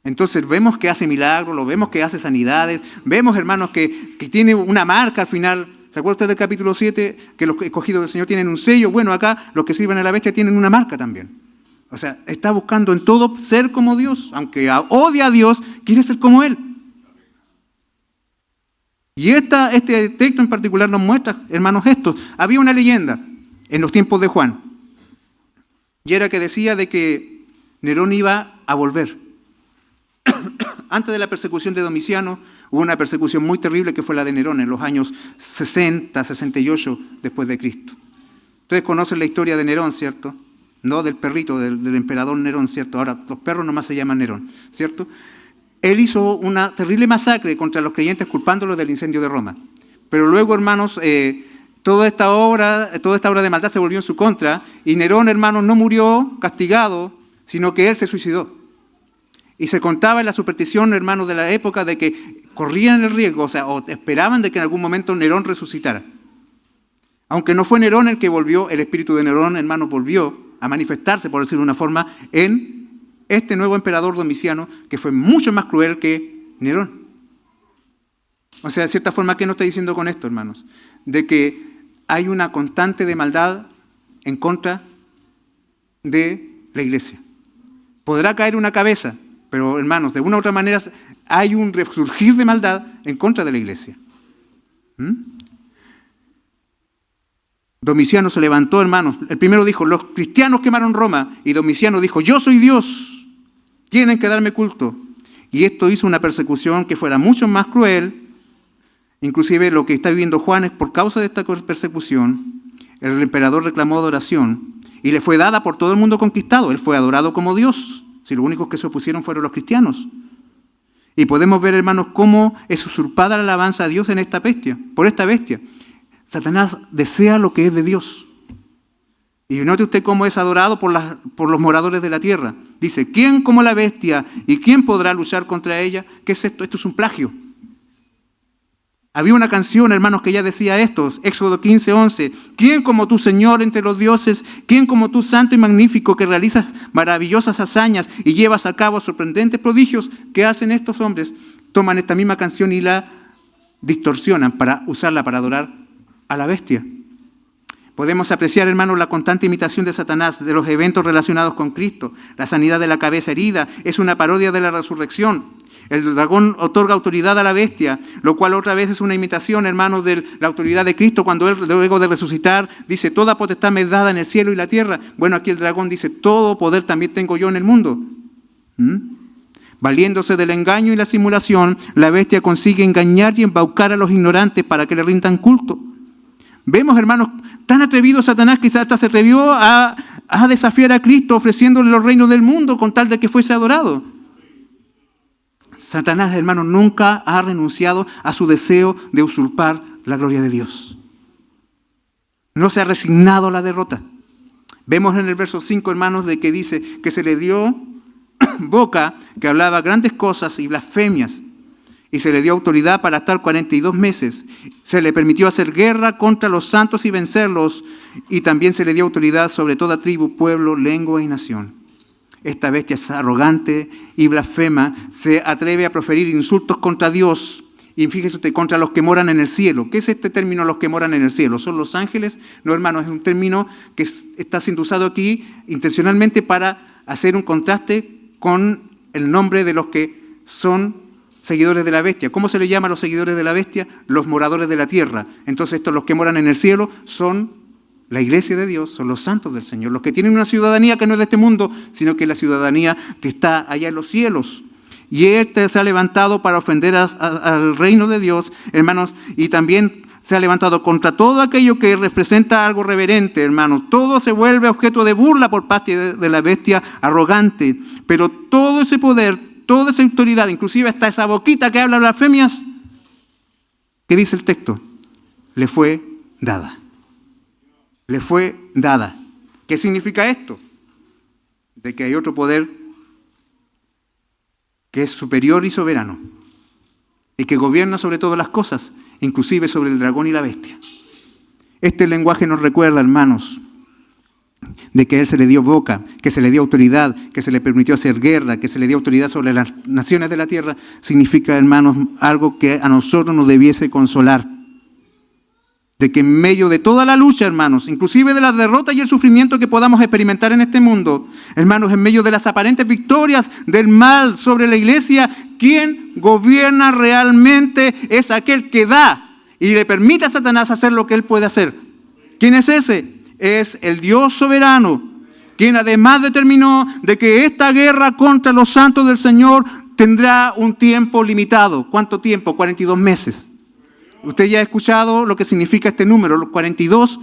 Entonces vemos que hace milagros, lo vemos que hace sanidades, vemos, hermanos, que tiene una marca al final. ¿Se acuerda usted del capítulo 7? Que los escogidos del Señor tienen un sello. Bueno, acá los que sirven a la bestia tienen una marca también. O sea, está buscando en todo ser como Dios. Aunque odia a Dios, quiere ser como Él. Y este texto en particular nos muestra, hermanos, esto. Había una leyenda en los tiempos de Juan, y era que decía de que Nerón iba a volver. Antes de la persecución de Domiciano, hubo una persecución muy terrible que fue la de Nerón en los años 60, 68 después de Cristo. Ustedes conocen la historia de Nerón, ¿cierto? No del perrito, del emperador Nerón, ¿cierto? Ahora los perros nomás se llaman Nerón, ¿cierto? Él hizo una terrible masacre contra los creyentes culpándolos del incendio de Roma. Pero luego, hermanos, toda esta obra de maldad se volvió en su contra, y Nerón, hermanos, no murió castigado, sino que él se suicidó. Y se contaba en la superstición, hermanos, de la época, de que corrían el riesgo, o esperaban de que en algún momento Nerón resucitara. Aunque no fue Nerón el que volvió, el espíritu de Nerón, hermanos, volvió a manifestarse, por decirlo de una forma, en este nuevo emperador Domiciano, que fue mucho más cruel que Nerón. O sea, de cierta forma, ¿qué nos está diciendo con esto, hermanos? De que hay una constante de maldad en contra de la iglesia. Podrá caer una cabeza, pero, hermanos, de una u otra manera hay un resurgir de maldad en contra de la iglesia. Domiciano se levantó, hermanos. El primero dijo, los cristianos quemaron Roma. Y Domiciano dijo, yo soy Dios. Tienen que darme culto. Y esto hizo una persecución que fuera mucho más cruel. Inclusive lo que está viviendo Juan es por causa de esta persecución. El emperador reclamó adoración y le fue dada por todo el mundo conquistado. Él fue adorado como Dios. Si los únicos que se opusieron fueron los cristianos. Y podemos ver, hermanos, cómo es usurpada la alabanza a Dios en esta bestia, por esta bestia. Satanás desea lo que es de Dios. Y note usted cómo es adorado por los moradores de la tierra. Dice, ¿quién como la bestia? ¿Y quién podrá luchar contra ella? ¿Qué es esto? Esto es un plagio. Había una canción, hermanos, que ya decía esto, Éxodo 15:11. ¿Quién como tú, Señor, entre los dioses? ¿Quién como tú, santo y magnífico, que realizas maravillosas hazañas y llevas a cabo sorprendentes prodigios? ¿Qué hacen estos hombres? Toman esta misma canción y la distorsionan para usarla para adorar a la bestia. Podemos apreciar, hermanos, la constante imitación de Satanás de los eventos relacionados con Cristo. La sanidad de la cabeza herida es una parodia de la resurrección. El dragón otorga autoridad a la bestia, lo cual otra vez es una imitación, hermanos, de la autoridad de Cristo cuando Él, luego de resucitar, dice, toda potestad me es dada en el cielo y la tierra. Bueno, aquí el dragón dice, todo poder también tengo yo en el mundo. Valiéndose del engaño y la simulación, la bestia consigue engañar y embaucar a los ignorantes para que le rindan culto. Vemos, hermanos, tan atrevido Satanás que hasta se atrevió a desafiar a Cristo ofreciéndole los reinos del mundo con tal de que fuese adorado. Satanás, hermanos, nunca ha renunciado a su deseo de usurpar la gloria de Dios. No se ha resignado a la derrota. Vemos en el verso 5, hermanos, de que dice que se le dio boca que hablaba grandes cosas y blasfemias. Y se le dio autoridad para estar 42 meses. Se le permitió hacer guerra contra los santos y vencerlos. Y también se le dio autoridad sobre toda tribu, pueblo, lengua y nación. Esta bestia es arrogante y blasfema. Se atreve a proferir insultos contra Dios. Y fíjese usted, contra los que moran en el cielo. ¿Qué es este término, los que moran en el cielo? ¿Son los ángeles? No, hermanos, es un término que está siendo usado aquí intencionalmente para hacer un contraste con el nombre de los que son seguidores de la bestia. ¿Cómo se le llama a los seguidores de la bestia? Los moradores de la tierra. Entonces estos, los que moran en el cielo, son la iglesia de Dios, son los santos del Señor, los que tienen una ciudadanía que no es de este mundo, sino que es la ciudadanía que está allá en los cielos. Y este se ha levantado para ofender al reino de Dios, hermanos, y también se ha levantado contra todo aquello que representa algo reverente, hermanos. Todo se vuelve objeto de burla por parte de la bestia arrogante, pero todo ese poder, toda esa autoridad, inclusive hasta esa boquita que habla blasfemias, ¿qué dice el texto? Le fue dada. Le fue dada. ¿Qué significa esto? De que hay otro poder que es superior y soberano y que gobierna sobre todas las cosas, inclusive sobre el dragón y la bestia. Este lenguaje nos recuerda, hermanos, de que a Él se le dio boca, que se le dio autoridad, que se le permitió hacer guerra, que se le dio autoridad sobre las naciones de la tierra, significa, hermanos, algo que a nosotros nos debiese consolar. de que en medio de toda la lucha, hermanos, inclusive de la derrota y el sufrimiento que podamos experimentar en este mundo, hermanos, en medio de las aparentes victorias del mal sobre la iglesia, quien gobierna realmente es aquel que da y le permite a Satanás hacer lo que él puede hacer. ¿Quién es ese? Es el Dios soberano, quien además determinó de que esta guerra contra los santos del Señor tendrá un tiempo limitado. ¿Cuánto tiempo? 42 meses. Usted ya ha escuchado lo que significa este número, los 42,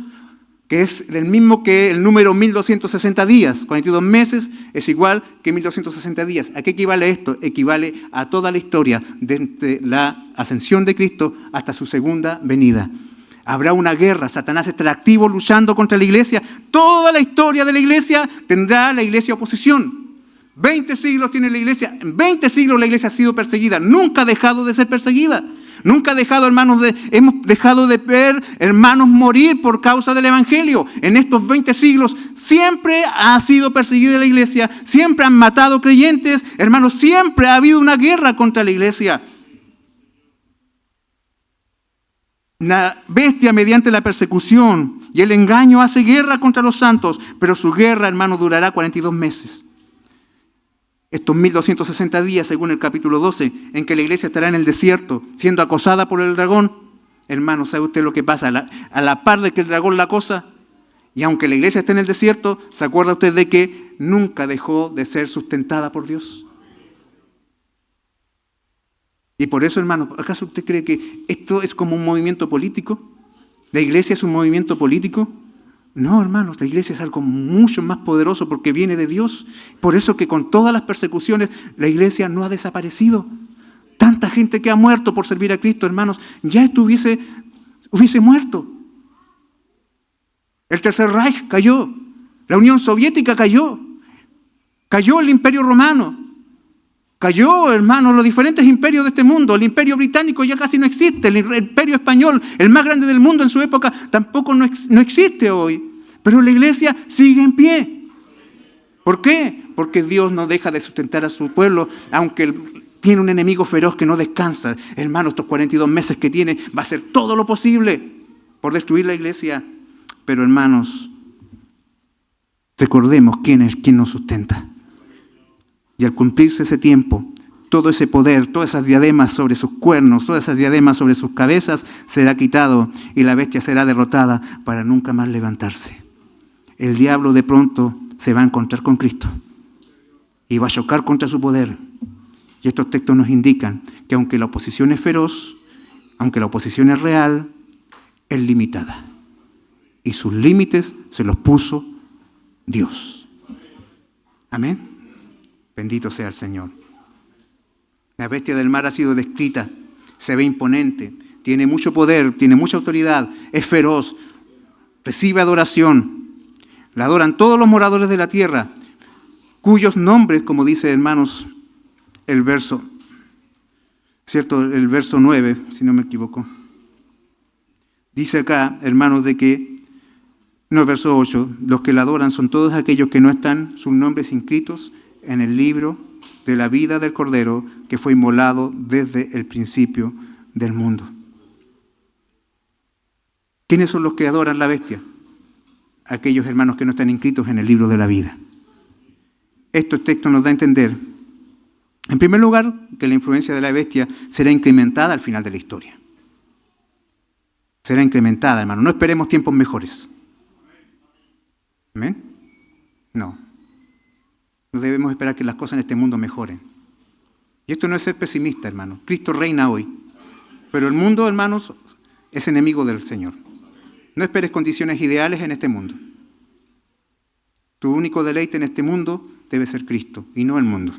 que es el mismo que el número 1260 días. 42 meses es igual que 1260 días. ¿A qué equivale esto? Equivale a toda la historia desde la ascensión de Cristo hasta su segunda venida. Habrá una guerra, Satanás estará activo luchando contra la iglesia. Toda la historia de la iglesia tendrá la iglesia oposición. 20 siglos tiene la iglesia. En 20 siglos la iglesia ha sido perseguida. Nunca ha dejado de ser perseguida. Nunca ha dejado, hermanos, hemos dejado de ver hermanos morir por causa del Evangelio. En estos 20 siglos siempre ha sido perseguida la iglesia, siempre han matado creyentes, hermanos, siempre ha habido una guerra contra la iglesia. La bestia, mediante la persecución y el engaño, hace guerra contra los santos, pero su guerra, hermanos, durará 42 meses. Estos 1260 días, según el capítulo 12, en que la iglesia estará en el desierto, siendo acosada por el dragón. Hermano, ¿sabe usted lo que pasa? A la par de que el dragón la acosa, y aunque la iglesia esté en el desierto, ¿se acuerda usted de que nunca dejó de ser sustentada por Dios? Y por eso, hermano, ¿acaso usted cree que esto es como un movimiento político? ¿La iglesia es un movimiento político? No, hermanos, la iglesia es algo mucho más poderoso porque viene de Dios. Por eso que con todas las persecuciones la iglesia no ha desaparecido. Tanta gente que ha muerto por servir a Cristo, hermanos, ya hubiese muerto. El Tercer Reich cayó, la Unión Soviética cayó el Imperio Romano, cayó, hermanos, los diferentes imperios de este mundo. El Imperio Británico ya casi no existe, el Imperio Español, el más grande del mundo en su época, tampoco no existe hoy. Pero la iglesia sigue en pie. ¿Por qué? Porque Dios no deja de sustentar a su pueblo, aunque tiene un enemigo feroz que no descansa. Hermanos, estos 42 meses que tiene, va a hacer todo lo posible por destruir la iglesia. Pero, hermanos, recordemos quién es quien nos sustenta. Y al cumplirse ese tiempo, todo ese poder, todas esas diademas sobre sus cuernos, todas esas diademas sobre sus cabezas, será quitado y la bestia será derrotada para nunca más levantarse. El diablo de pronto se va a encontrar con Cristo y va a chocar contra su poder. Y estos textos nos indican que aunque la oposición es feroz, aunque la oposición es real, es limitada. Y sus límites se los puso Dios. Amén. Bendito sea el Señor. La bestia del mar ha sido descrita, se ve imponente, tiene mucho poder, tiene mucha autoridad, es feroz, recibe adoración. La adoran todos los moradores de la tierra, cuyos nombres, como dice, hermanos, el verso, ¿cierto? El verso 9, si no me equivoco. Dice acá, hermanos, de que, no, el verso 8, los que la adoran son todos aquellos que no están sus nombres inscritos en el libro de la vida del Cordero que fue inmolado desde el principio del mundo. ¿Quiénes son los que adoran la bestia? Aquellos hermanos que no están inscritos en el libro de la vida. Estos textos nos da a entender, en primer lugar, que la influencia de la bestia será incrementada al final de la historia. Será incrementada, hermano. No esperemos tiempos mejores. ¿Amén? No. No debemos esperar que las cosas en este mundo mejoren. Y esto no es ser pesimista, hermano. Cristo reina hoy. Pero el mundo, hermanos, es enemigo del Señor. No esperes condiciones ideales en este mundo. Tu único deleite en este mundo debe ser Cristo y no el mundo.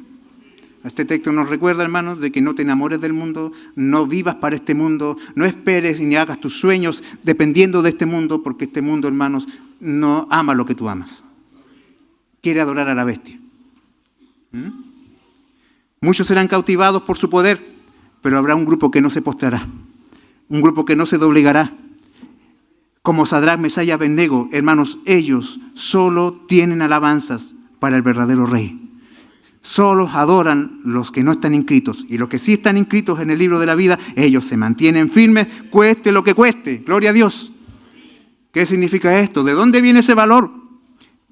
Este texto nos recuerda, hermanos, de que no te enamores del mundo, no vivas para este mundo, no esperes ni hagas tus sueños dependiendo de este mundo, porque este mundo, hermanos, no ama lo que tú amas. Quiere adorar a la bestia. Muchos serán cautivados por su poder, pero habrá un grupo que no se postrará, un grupo que no se doblegará. Como Sadrach, Mesach y Abednego, hermanos, ellos solo tienen alabanzas para el verdadero Rey. Solo adoran los que no están inscritos, y los que sí están inscritos en el libro de la vida, ellos se mantienen firmes, cueste lo que cueste. Gloria a Dios. ¿Qué significa esto? ¿De dónde viene ese valor?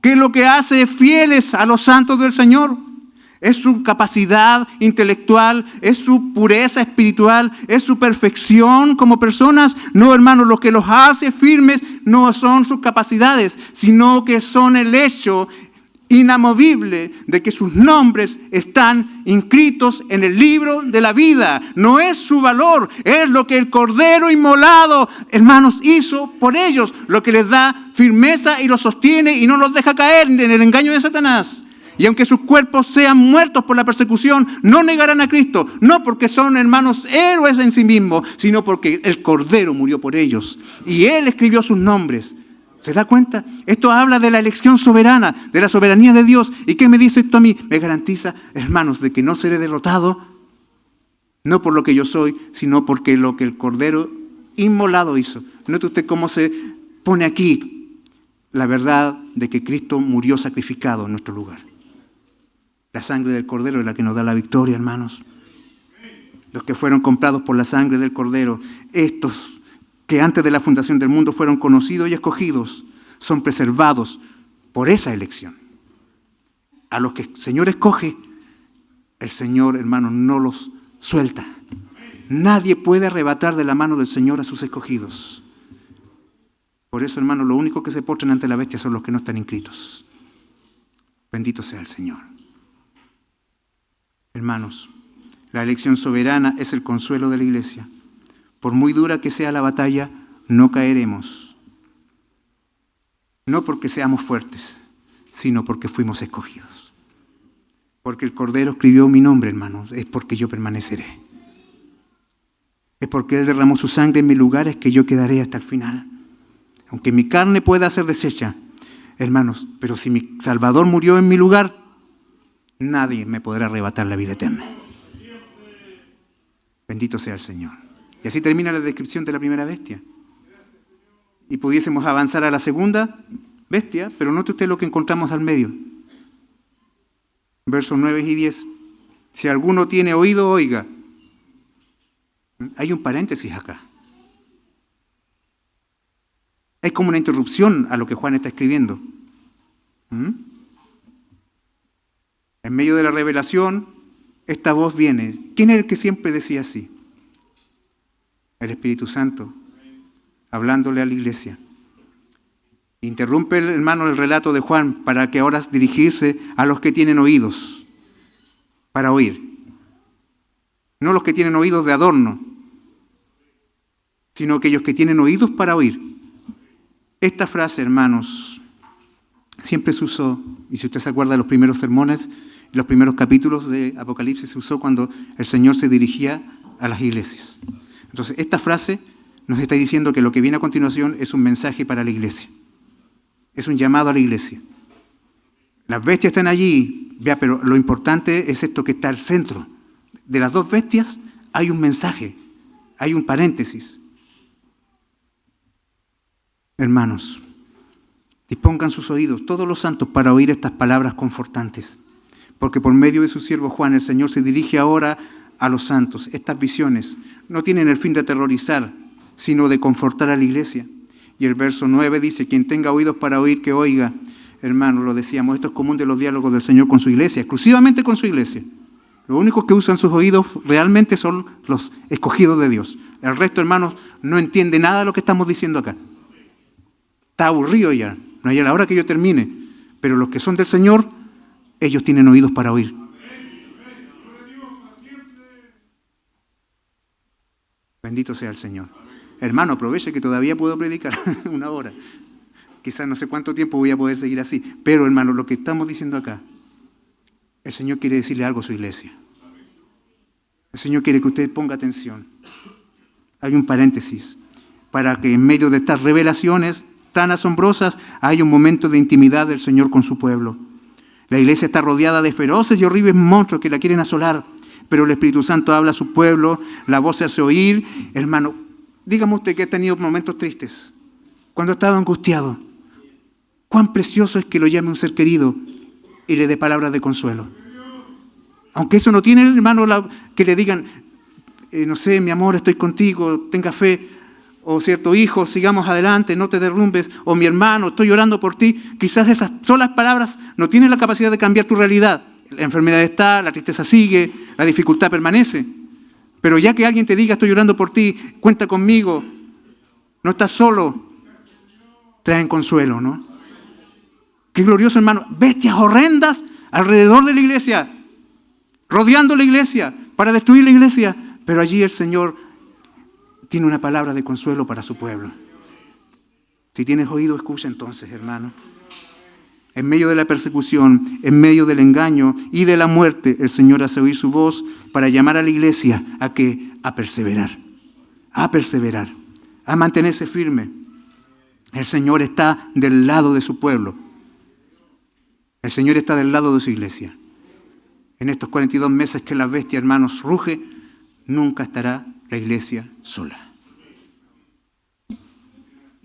¿Qué es lo que hace fieles a los santos del Señor? ¿Es su capacidad intelectual? ¿Es su pureza espiritual? ¿Es su perfección como personas? No, hermanos, lo que los hace firmes no son sus capacidades, sino que son el hecho inamovible de que sus nombres están inscritos en el libro de la vida. No es su valor, es lo que el Cordero inmolado, hermanos, hizo por ellos, lo que les da firmeza y los sostiene y no los deja caer en el engaño de Satanás. Y aunque sus cuerpos sean muertos por la persecución, no negarán a Cristo, no porque son, hermanos, héroes en sí mismos, sino porque el Cordero murió por ellos y Él escribió sus nombres. ¿Se da cuenta? Esto habla de la elección soberana, de la soberanía de Dios. ¿Y qué me dice esto a mí? Me garantiza, hermanos, de que no seré derrotado, no por lo que yo soy, sino porque lo que el Cordero inmolado hizo. Note usted cómo se pone aquí la verdad de que Cristo murió sacrificado en nuestro lugar. La sangre del Cordero es la que nos da la victoria, hermanos. Los que fueron comprados por la sangre del Cordero, estos que antes de la fundación del mundo fueron conocidos y escogidos, son preservados por esa elección. A los que el Señor escoge, el Señor, hermanos, no los suelta. Nadie puede arrebatar de la mano del Señor a sus escogidos. Por eso, hermanos, lo único que se postran ante la bestia son los que no están inscritos. Bendito sea el Señor. Hermanos, la elección soberana es el consuelo de la iglesia. Por muy dura que sea la batalla, no caeremos. No porque seamos fuertes, sino porque fuimos escogidos. Porque el Cordero escribió mi nombre, hermanos, es porque yo permaneceré. Es porque Él derramó su sangre en mis lugares que yo quedaré hasta el final. Aunque mi carne pueda ser deshecha, hermanos, pero si mi Salvador murió en mi lugar, nadie me podrá arrebatar la vida eterna. Bendito sea el Señor. Y así termina la descripción de la primera bestia. Y pudiésemos avanzar a la segunda bestia, pero note usted lo que encontramos al medio. Versos 9 y 10. Si alguno tiene oído, oiga. Hay un paréntesis acá. Es como una interrupción a lo que Juan está escribiendo. En medio de la revelación, esta voz viene. ¿Quién es el que siempre decía así? El Espíritu Santo, hablándole a la iglesia. Interrumpe el hermano el relato de Juan para que ahora dirigirse a los que tienen oídos para oír. No los que tienen oídos de adorno, sino aquellos que tienen oídos para oír. Esta frase, hermanos, siempre se usó, y si usted se acuerda de los primeros sermones, los primeros capítulos de Apocalipsis se usó cuando el Señor se dirigía a las iglesias. Entonces, esta frase nos está diciendo que lo que viene a continuación es un mensaje para la iglesia. Es un llamado a la iglesia. Las bestias están allí, vea, pero lo importante es esto que está al centro. De las dos bestias hay un mensaje, hay un paréntesis. Hermanos, dispongan sus oídos, todos los santos, para oír estas palabras confortantes. Porque por medio de su siervo Juan, el Señor se dirige ahora a los santos. Estas visiones no tienen el fin de aterrorizar, sino de confortar a la iglesia. Y el verso 9 dice, quien tenga oídos para oír, que oiga. Hermanos, lo decíamos, esto es común de los diálogos del Señor con su iglesia, exclusivamente con su iglesia. Los únicos que usan sus oídos realmente son los escogidos de Dios. El resto, hermanos, no entiende nada de lo que estamos diciendo acá. Está aburrido ya, no hay a la hora que yo termine. Pero los que son del Señor, ellos tienen oídos para oír. Bendito sea el Señor. Hermano, aproveche que todavía puedo predicar una hora. Quizás no sé cuánto tiempo voy a poder seguir así. Pero, hermano, lo que estamos diciendo acá, el Señor quiere decirle algo a su iglesia. El Señor quiere que usted ponga atención. Hay un paréntesis para que en medio de estas revelaciones tan asombrosas haya un momento de intimidad del Señor con su pueblo. La iglesia está rodeada de feroces y horribles monstruos que la quieren asolar, pero el Espíritu Santo habla a su pueblo, la voz se hace oír. Hermano, dígame usted que ha tenido momentos tristes, cuando ha estado angustiado. Cuán precioso es que lo llame un ser querido y le dé palabras de consuelo. Aunque eso no tiene, hermano, que le digan, no sé, mi amor, estoy contigo, tenga fe. o cierto, hijo, sigamos adelante, no te derrumbes, o mi hermano, estoy orando por ti. Quizás esas solas palabras no tienen la capacidad de cambiar tu realidad. La enfermedad está, la tristeza sigue, la dificultad permanece. Pero ya que alguien te diga, estoy orando por ti, cuenta conmigo, no estás solo, traen consuelo, ¿no? Qué glorioso, hermano. Bestias horrendas alrededor de la iglesia, rodeando la iglesia, para destruir la iglesia. Pero allí el Señor tiene una palabra de consuelo para su pueblo. Si tienes oído, escucha entonces, hermano. En medio de la persecución, en medio del engaño y de la muerte, el Señor hace oír su voz para llamar a la iglesia a que a perseverar, a mantenerse firme. El Señor está del lado de su pueblo. El Señor está del lado de su iglesia. En estos 42 meses que la bestia, hermanos, ruge, nunca estará la iglesia sola.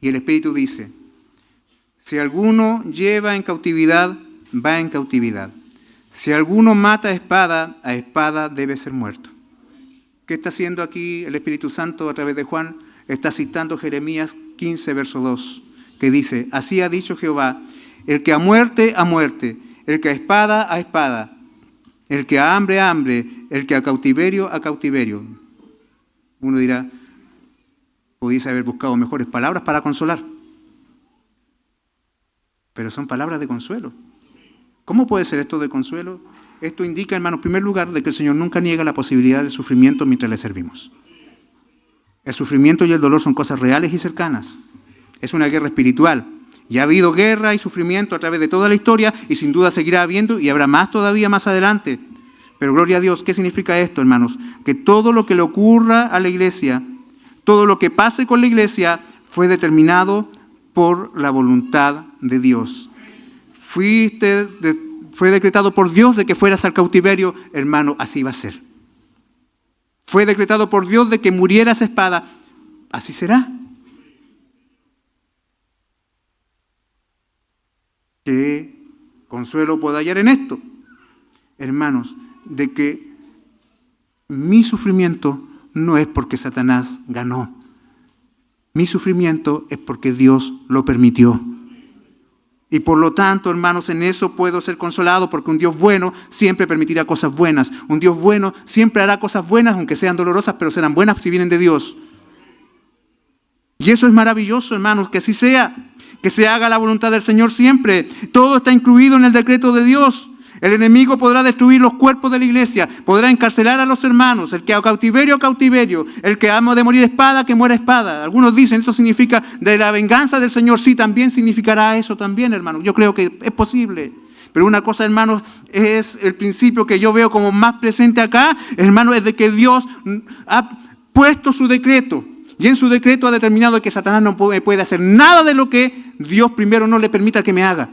Y el Espíritu dice, si alguno lleva en cautividad, va en cautividad. Si alguno mata a espada debe ser muerto. ¿Qué está haciendo aquí el Espíritu Santo a través de Juan? Está citando Jeremías 15, verso 2, que dice, así ha dicho Jehová, el que a muerte, el que a espada, el que a hambre, el que a cautiverio. Uno dirá, podías haber buscado mejores palabras para consolar. Pero son palabras de consuelo. ¿Cómo puede ser esto de consuelo? Esto indica, hermano, en primer lugar, de que el Señor nunca niega la posibilidad del sufrimiento mientras le servimos. El sufrimiento y el dolor son cosas reales y cercanas. Es una guerra espiritual. Y ha habido guerra y sufrimiento a través de toda la historia y sin duda seguirá habiendo y habrá más todavía más adelante. Pero gloria a Dios, ¿qué significa esto, hermanos? Que todo lo que le ocurra a la iglesia, todo lo que pase con la iglesia fue determinado por la voluntad de Dios. Fue decretado por Dios de que fueras al cautiverio, hermano, así va a ser. Fue decretado por Dios de que murieras a espada, así será. ¿Qué consuelo puedo hallar en esto? Hermanos, de que mi sufrimiento no es porque Satanás ganó. Mi sufrimiento es porque Dios lo permitió. Y por lo tanto, hermanos, en eso puedo ser consolado porque un Dios bueno siempre permitirá cosas buenas. Un Dios bueno siempre hará cosas buenas, aunque sean dolorosas, pero serán buenas si vienen de Dios. Y eso es maravilloso, hermanos, que así sea. Que se haga la voluntad del Señor siempre. Todo está incluido en el decreto de Dios. El enemigo podrá destruir los cuerpos de la iglesia, podrá encarcelar a los hermanos, el que a cautiverio, el que ama de morir espada, que muera espada. Algunos dicen, esto significa de la venganza del Señor. Sí, también significará eso también, hermanos. Yo creo que es posible. Pero una cosa, hermanos, es el principio que yo veo como más presente acá, hermanos, es de que Dios ha puesto su decreto. Y en su decreto ha determinado que Satanás no puede hacer nada de lo que Dios primero no le permita que me haga.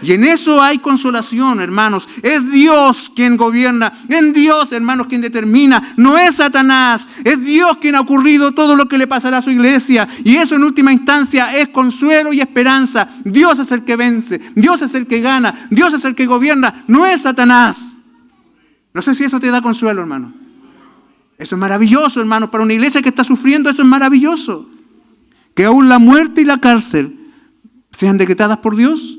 Y en eso hay consolación, hermanos. Es Dios quien gobierna. Es Dios, hermanos, quien determina. No es Satanás. Es Dios quien ha ocurrido todo lo que le pasará a su iglesia. Y eso en última instancia es consuelo y esperanza. Dios es el que vence. Dios es el que gana. Dios es el que gobierna. No es Satanás. No sé si eso te da consuelo, hermano. Eso es maravilloso, hermano. Para una iglesia que está sufriendo, eso es maravilloso. Que aún la muerte y la cárcel sean decretadas por Dios.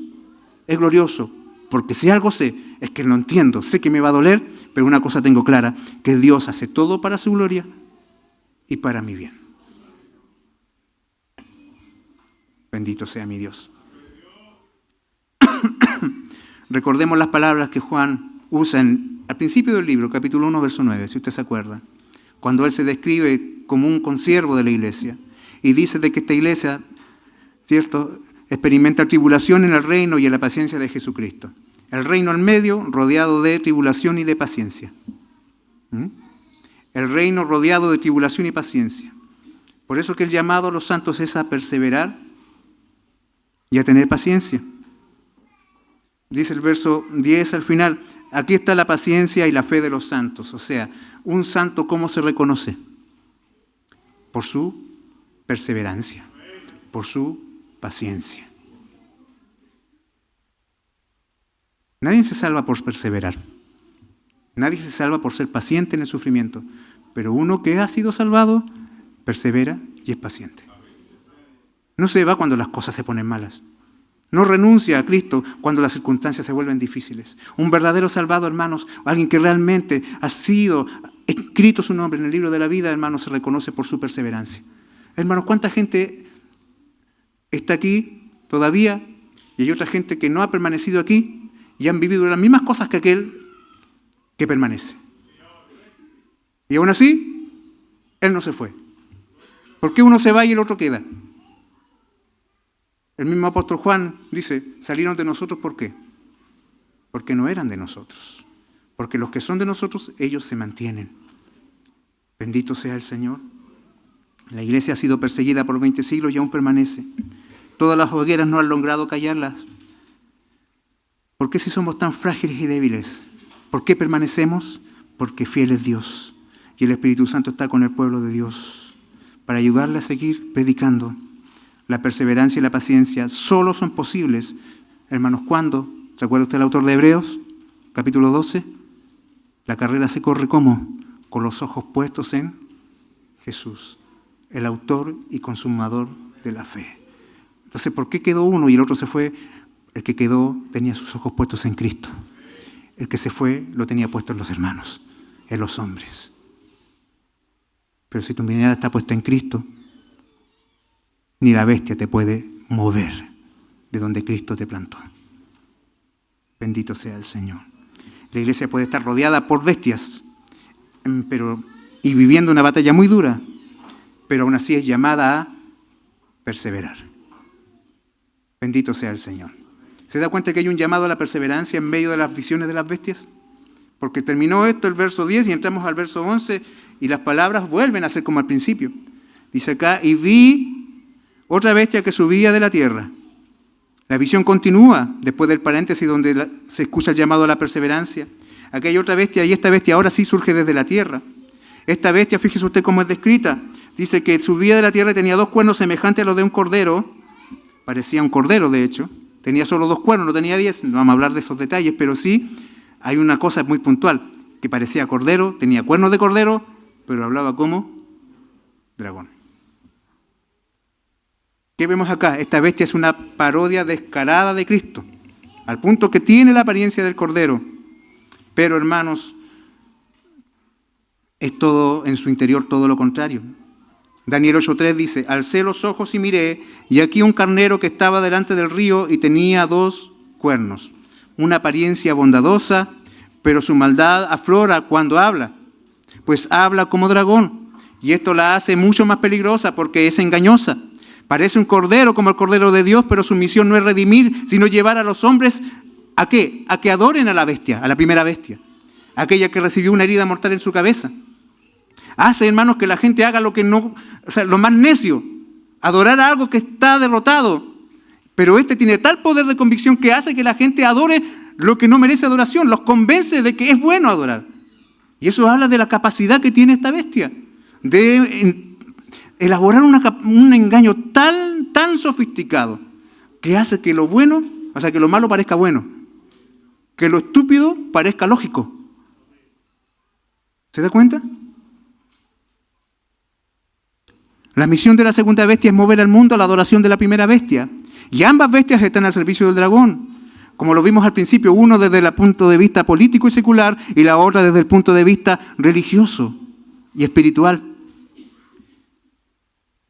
Es glorioso, porque si algo sé, es que lo entiendo, sé que me va a doler, pero una cosa tengo clara, que Dios hace todo para su gloria y para mi bien. Bendito sea mi Dios. Recordemos las palabras que Juan usa al principio del libro, capítulo 1, verso 9, si usted se acuerda, cuando él se describe como un consiervo de la iglesia y dice de que esta iglesia, ¿cierto?, experimenta tribulación en el reino y en la paciencia de Jesucristo. El reino al medio, rodeado de tribulación y de paciencia. El reino rodeado de tribulación y paciencia. Por eso que el llamado a los santos es a perseverar y a tener paciencia. Dice el verso 10 al final, aquí está la paciencia y la fe de los santos. O sea, un santo, ¿cómo se reconoce? Por su perseverancia, por su paciencia. Nadie se salva por perseverar. Nadie se salva por ser paciente en el sufrimiento. Pero uno que ha sido salvado, persevera y es paciente. No se va cuando las cosas se ponen malas. No renuncia a Cristo cuando las circunstancias se vuelven difíciles. Un verdadero salvado, hermanos, alguien que realmente ha sido escrito su nombre en el libro de la vida, hermanos, se reconoce por su perseverancia. Hermanos, ¿cuánta gente está aquí todavía y hay otra gente que no ha permanecido aquí y han vivido las mismas cosas que aquel que permanece? Y aún así, él no se fue. ¿Por qué uno se va y el otro queda? El mismo apóstol Juan dice, salieron de nosotros, ¿por qué? Porque no eran de nosotros. Porque los que son de nosotros, ellos se mantienen. Bendito sea el Señor. La iglesia ha sido perseguida por 20 siglos y aún permanece. Todas las hogueras no han logrado callarlas. ¿Por qué si somos tan frágiles y débiles? ¿Por qué permanecemos? Porque fiel es Dios. Y el Espíritu Santo está con el pueblo de Dios para ayudarle a seguir predicando. La perseverancia y la paciencia solo son posibles, hermanos, ¿cuándo? ¿Se acuerda usted el autor de Hebreos, capítulo 12? La carrera se corre ¿cómo? Con los ojos puestos en Jesús, el autor y consumador de la fe. Entonces, ¿por qué quedó uno y el otro se fue? El que quedó tenía sus ojos puestos en Cristo. El que se fue lo tenía puesto en los hermanos, en los hombres. Pero si tu mirada está puesta en Cristo, ni la bestia te puede mover de donde Cristo te plantó. Bendito sea el Señor. La iglesia puede estar rodeada por bestias, y viviendo una batalla muy dura, pero aún así es llamada a perseverar. Bendito sea el Señor. ¿Se da cuenta que hay un llamado a la perseverancia en medio de las visiones de las bestias? Porque terminó esto el verso 10 y entramos al verso 11 y las palabras vuelven a ser como al principio. Dice acá, y vi otra bestia que subía de la tierra. La visión continúa después del paréntesis donde se escucha el llamado a la perseverancia. Aquí hay otra bestia y esta bestia ahora sí surge desde la tierra. Esta bestia, fíjese usted cómo es descrita. Dice que subía de la tierra y tenía 2 cuernos semejantes a los de un cordero. Parecía un cordero, de hecho. Tenía solo 2 cuernos, no tenía 10. No vamos a hablar de esos detalles, pero sí hay una cosa muy puntual, que parecía cordero, tenía cuernos de cordero, pero hablaba como dragón. ¿Qué vemos acá? Esta bestia es una parodia descarada de Cristo, al punto que tiene la apariencia del cordero. Pero, hermanos, es todo en su interior todo lo contrario. Daniel 8:3 dice, alcé los ojos y miré, y aquí un carnero que estaba delante del río y tenía 2 cuernos. Una apariencia bondadosa, pero su maldad aflora cuando habla, pues habla como dragón, y esto la hace mucho más peligrosa porque es engañosa. Parece un cordero como el cordero de Dios, pero su misión no es redimir, sino llevar a los hombres ¿a qué? A que adoren a la bestia, a la primera bestia, aquella que recibió una herida mortal en su cabeza. Hace, hermanos, que la gente haga lo que no, lo más necio, adorar a algo que está derrotado. Pero este tiene tal poder de convicción que hace que la gente adore lo que no merece adoración, los convence de que es bueno adorar. Y eso habla de la capacidad que tiene esta bestia de elaborar un engaño tan sofisticado que hace que lo bueno, o sea, que lo malo parezca bueno, que lo estúpido parezca lógico. ¿Se da cuenta? La misión de la segunda bestia es mover al mundo a la adoración de la primera bestia. Y ambas bestias están al servicio del dragón. Como lo vimos al principio, uno desde el punto de vista político y secular y la otra desde el punto de vista religioso y espiritual.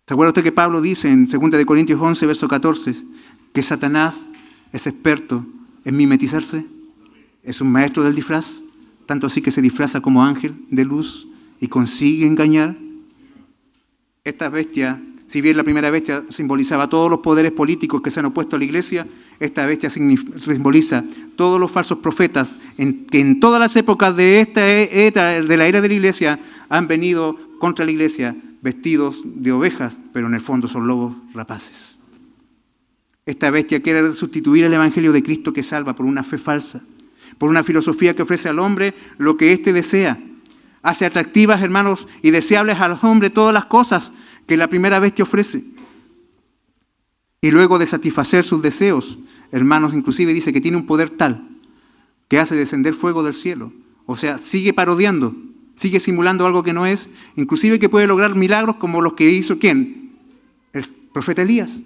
¿Se acuerda usted que Pablo dice en 2 Corintios 11, verso 14, que Satanás es experto en mimetizarse? Es un maestro del disfraz, tanto así que se disfraza como ángel de luz y consigue engañar. Esta bestia, si bien la primera bestia simbolizaba todos los poderes políticos que se han opuesto a la iglesia, esta bestia simboliza todos los falsos profetas que en todas las épocas de la era de la iglesia han venido contra la iglesia vestidos de ovejas, pero en el fondo son lobos rapaces. Esta bestia quiere sustituir el evangelio de Cristo que salva por una fe falsa, por una filosofía que ofrece al hombre lo que éste desea. Hace atractivas, hermanos, y deseables al hombre todas las cosas que la primera bestia ofrece. Y luego de satisfacer sus deseos, hermanos, inclusive dice que tiene un poder tal que hace descender fuego del cielo. O sea, sigue parodiando, sigue simulando algo que no es, inclusive que puede lograr milagros como los que hizo ¿quién? profeta Elías.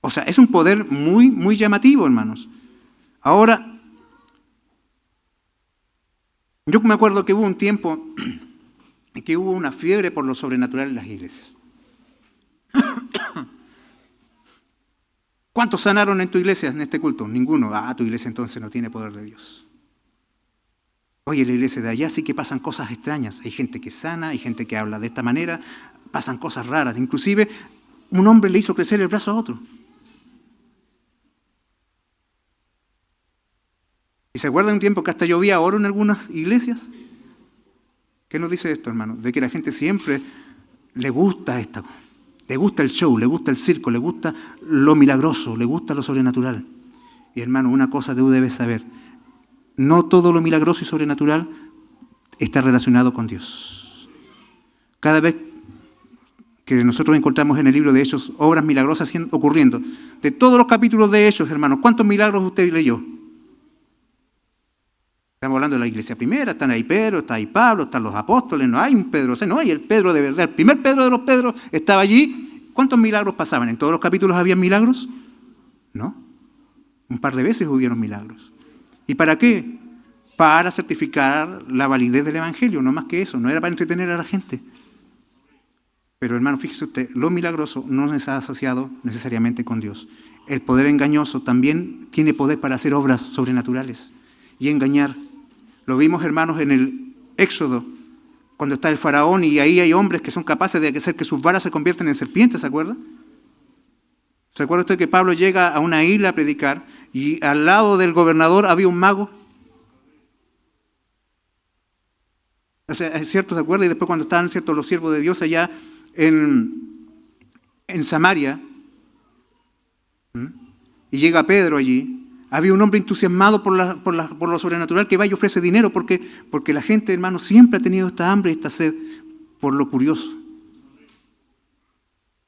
O sea, es un poder muy, muy llamativo, hermanos. Ahora, yo me acuerdo que hubo un tiempo en que hubo una fiebre por lo sobrenatural en las iglesias. ¿Cuántos sanaron en tu iglesia en este culto? Ninguno. Ah, tu iglesia entonces no tiene poder de Dios. Oye, en la iglesia de allá sí que pasan cosas extrañas. Hay gente que sana, hay gente que habla de esta manera, pasan cosas raras. Inclusive, un hombre le hizo crecer el brazo a otro. ¿Y se acuerda de un tiempo que hasta llovía oro en algunas iglesias? ¿Qué nos dice esto, hermano? De que la gente siempre le gusta le gusta el show, le gusta el circo, le gusta lo milagroso, le gusta lo sobrenatural. Y hermano, una cosa tú debes saber, no todo lo milagroso y sobrenatural está relacionado con Dios. Cada vez que nosotros encontramos en el libro de Hechos obras milagrosas ocurriendo, de todos los capítulos de Hechos, hermanos, ¿cuántos milagros usted leyó? Estamos hablando de la iglesia primera, están ahí Pedro, está ahí Pablo, están los apóstoles, no hay un Pedro, no hay el Pedro de verdad, el primer Pedro de los Pedros estaba allí. ¿Cuántos milagros pasaban? ¿En todos los capítulos había milagros? No. Un par de veces hubieron milagros. ¿Y para qué? Para certificar la validez del Evangelio, no más que eso, no era para entretener a la gente. Pero hermano, fíjese usted, lo milagroso no está asociado necesariamente con Dios. El poder engañoso también tiene poder para hacer obras sobrenaturales y engañar. Lo vimos, hermanos, en el Éxodo, cuando está el faraón y ahí hay hombres que son capaces de hacer que sus varas se convierten en serpientes, ¿se acuerda? ¿Se acuerda usted que Pablo llega a una isla a predicar y al lado del gobernador había un mago? O sea, es cierto, ¿se acuerda? Y después cuando estaban, ¿cierto?, los siervos de Dios allá en Samaria, y llega Pedro allí, había un hombre entusiasmado por lo sobrenatural que va y ofrece dinero, porque la gente, hermano, siempre ha tenido esta hambre y esta sed por lo curioso.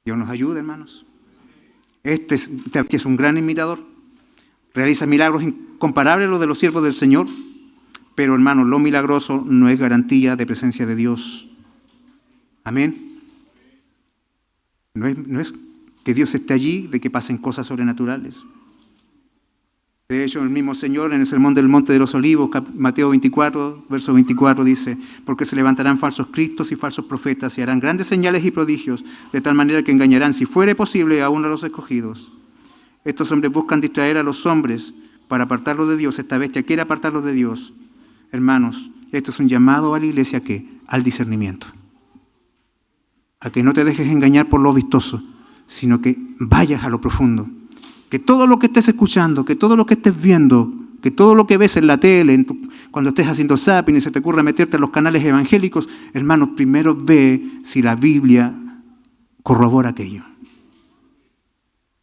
Dios nos ayude, hermanos. Este es un gran imitador. Realiza milagros incomparables a los de los siervos del Señor, pero, hermano, lo milagroso no es garantía de presencia de Dios. Amén. No es que Dios esté allí, de que pasen cosas sobrenaturales. De hecho, el mismo Señor en el Sermón del Monte de los Olivos, Mateo 24, verso 24, dice: porque se levantarán falsos cristos y falsos profetas y harán grandes señales y prodigios, de tal manera que engañarán, si fuere posible, aún a los escogidos. Estos hombres buscan distraer a los hombres para apartarlos de Dios. Esta bestia quiere apartarlos de Dios. Hermanos, esto es un llamado a la iglesia, ¿qué? Al discernimiento. A que no te dejes engañar por lo vistoso, sino que vayas a lo profundo. Que todo lo que estés escuchando, que todo lo que estés viendo, que todo lo que ves en la tele, cuando estés haciendo zapping y se te ocurra meterte en los canales evangélicos, hermanos, primero ve si la Biblia corrobora aquello.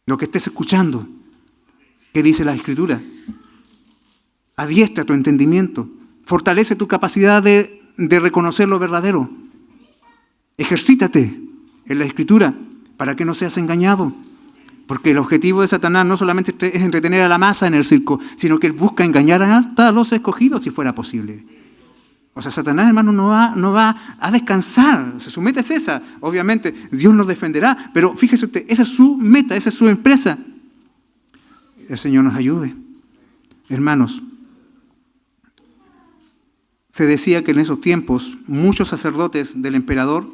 Lo que estés escuchando, ¿qué dice la Escritura? Adiestra tu entendimiento, fortalece tu capacidad de reconocer lo verdadero. Ejercítate en la Escritura para que no seas engañado. Porque el objetivo de Satanás no solamente es entretener a la masa en el circo, sino que él busca engañar hasta a los escogidos si fuera posible. O sea, Satanás, hermano, no va a descansar. Su meta es esa. Obviamente, Dios nos defenderá, pero fíjese usted, esa es su meta, esa es su empresa. El Señor nos ayude. Hermanos, se decía que en esos tiempos muchos sacerdotes del emperador,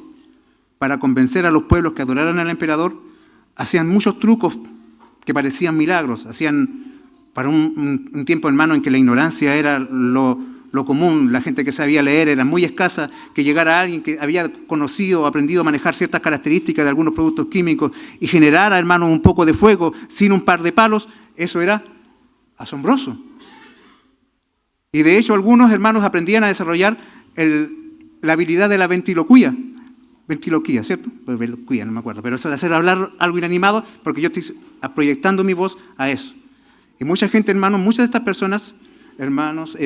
para convencer a los pueblos que adoraran al emperador, hacían muchos trucos que parecían milagros. Hacían, para un tiempo, hermano, en que la ignorancia era lo común, la gente que sabía leer era muy escasa, que llegara alguien que había conocido o aprendido a manejar ciertas características de algunos productos químicos y generara, hermano, un poco de fuego sin un par de palos, eso era asombroso. Y de hecho algunos hermanos aprendían a desarrollar la habilidad de la ventriloquía, ¿cierto? Ventriloquía, no me acuerdo, pero eso de hacer hablar algo inanimado, porque yo estoy proyectando mi voz a eso. Y mucha gente, hermanos, muchas de estas personas, hermanos,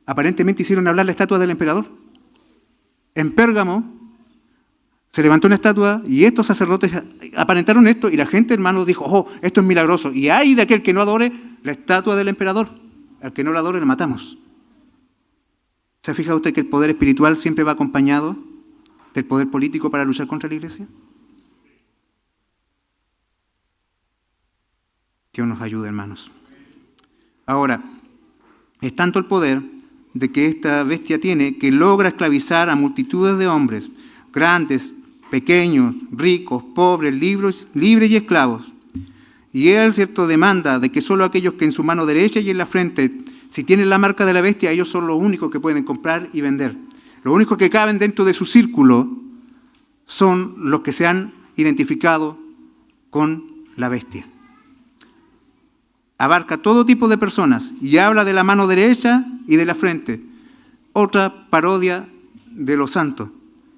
aparentemente hicieron hablar la estatua del emperador. En Pérgamo se levantó una estatua y estos sacerdotes aparentaron esto y la gente, hermanos, dijo: oh, esto es milagroso. Y hay de aquel que no adore la estatua del emperador. Al que no la adore, le matamos. ¿Se ha fijado usted que el poder espiritual siempre va acompañado del poder político para luchar contra la iglesia? Dios nos ayude, hermanos. Ahora, es tanto el poder de que esta bestia tiene que logra esclavizar a multitudes de hombres, grandes, pequeños, ricos, pobres, libres y esclavos. Y él, ¿cierto?, demanda de que solo aquellos que en su mano derecha y en la frente, si tienen la marca de la bestia, ellos son los únicos que pueden comprar y vender. Los únicos que caben dentro de su círculo son los que se han identificado con la bestia. Abarca todo tipo de personas y habla de la mano derecha y de la frente. Otra parodia de los santos.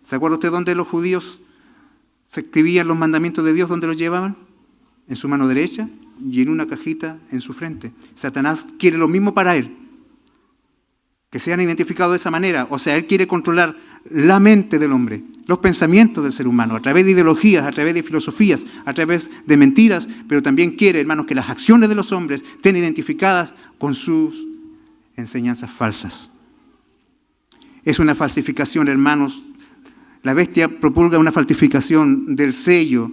¿Se acuerda usted dónde los judíos se escribían los mandamientos de Dios? ¿Dónde los llevaban? En su mano derecha y en una cajita en su frente. Satanás quiere lo mismo para él. Que sean identificados de esa manera. O sea, él quiere controlar la mente del hombre, los pensamientos del ser humano, a través de ideologías, a través de filosofías, a través de mentiras, pero también quiere, hermanos, que las acciones de los hombres estén identificadas con sus enseñanzas falsas. Es una falsificación, hermanos. La bestia propulga una falsificación del sello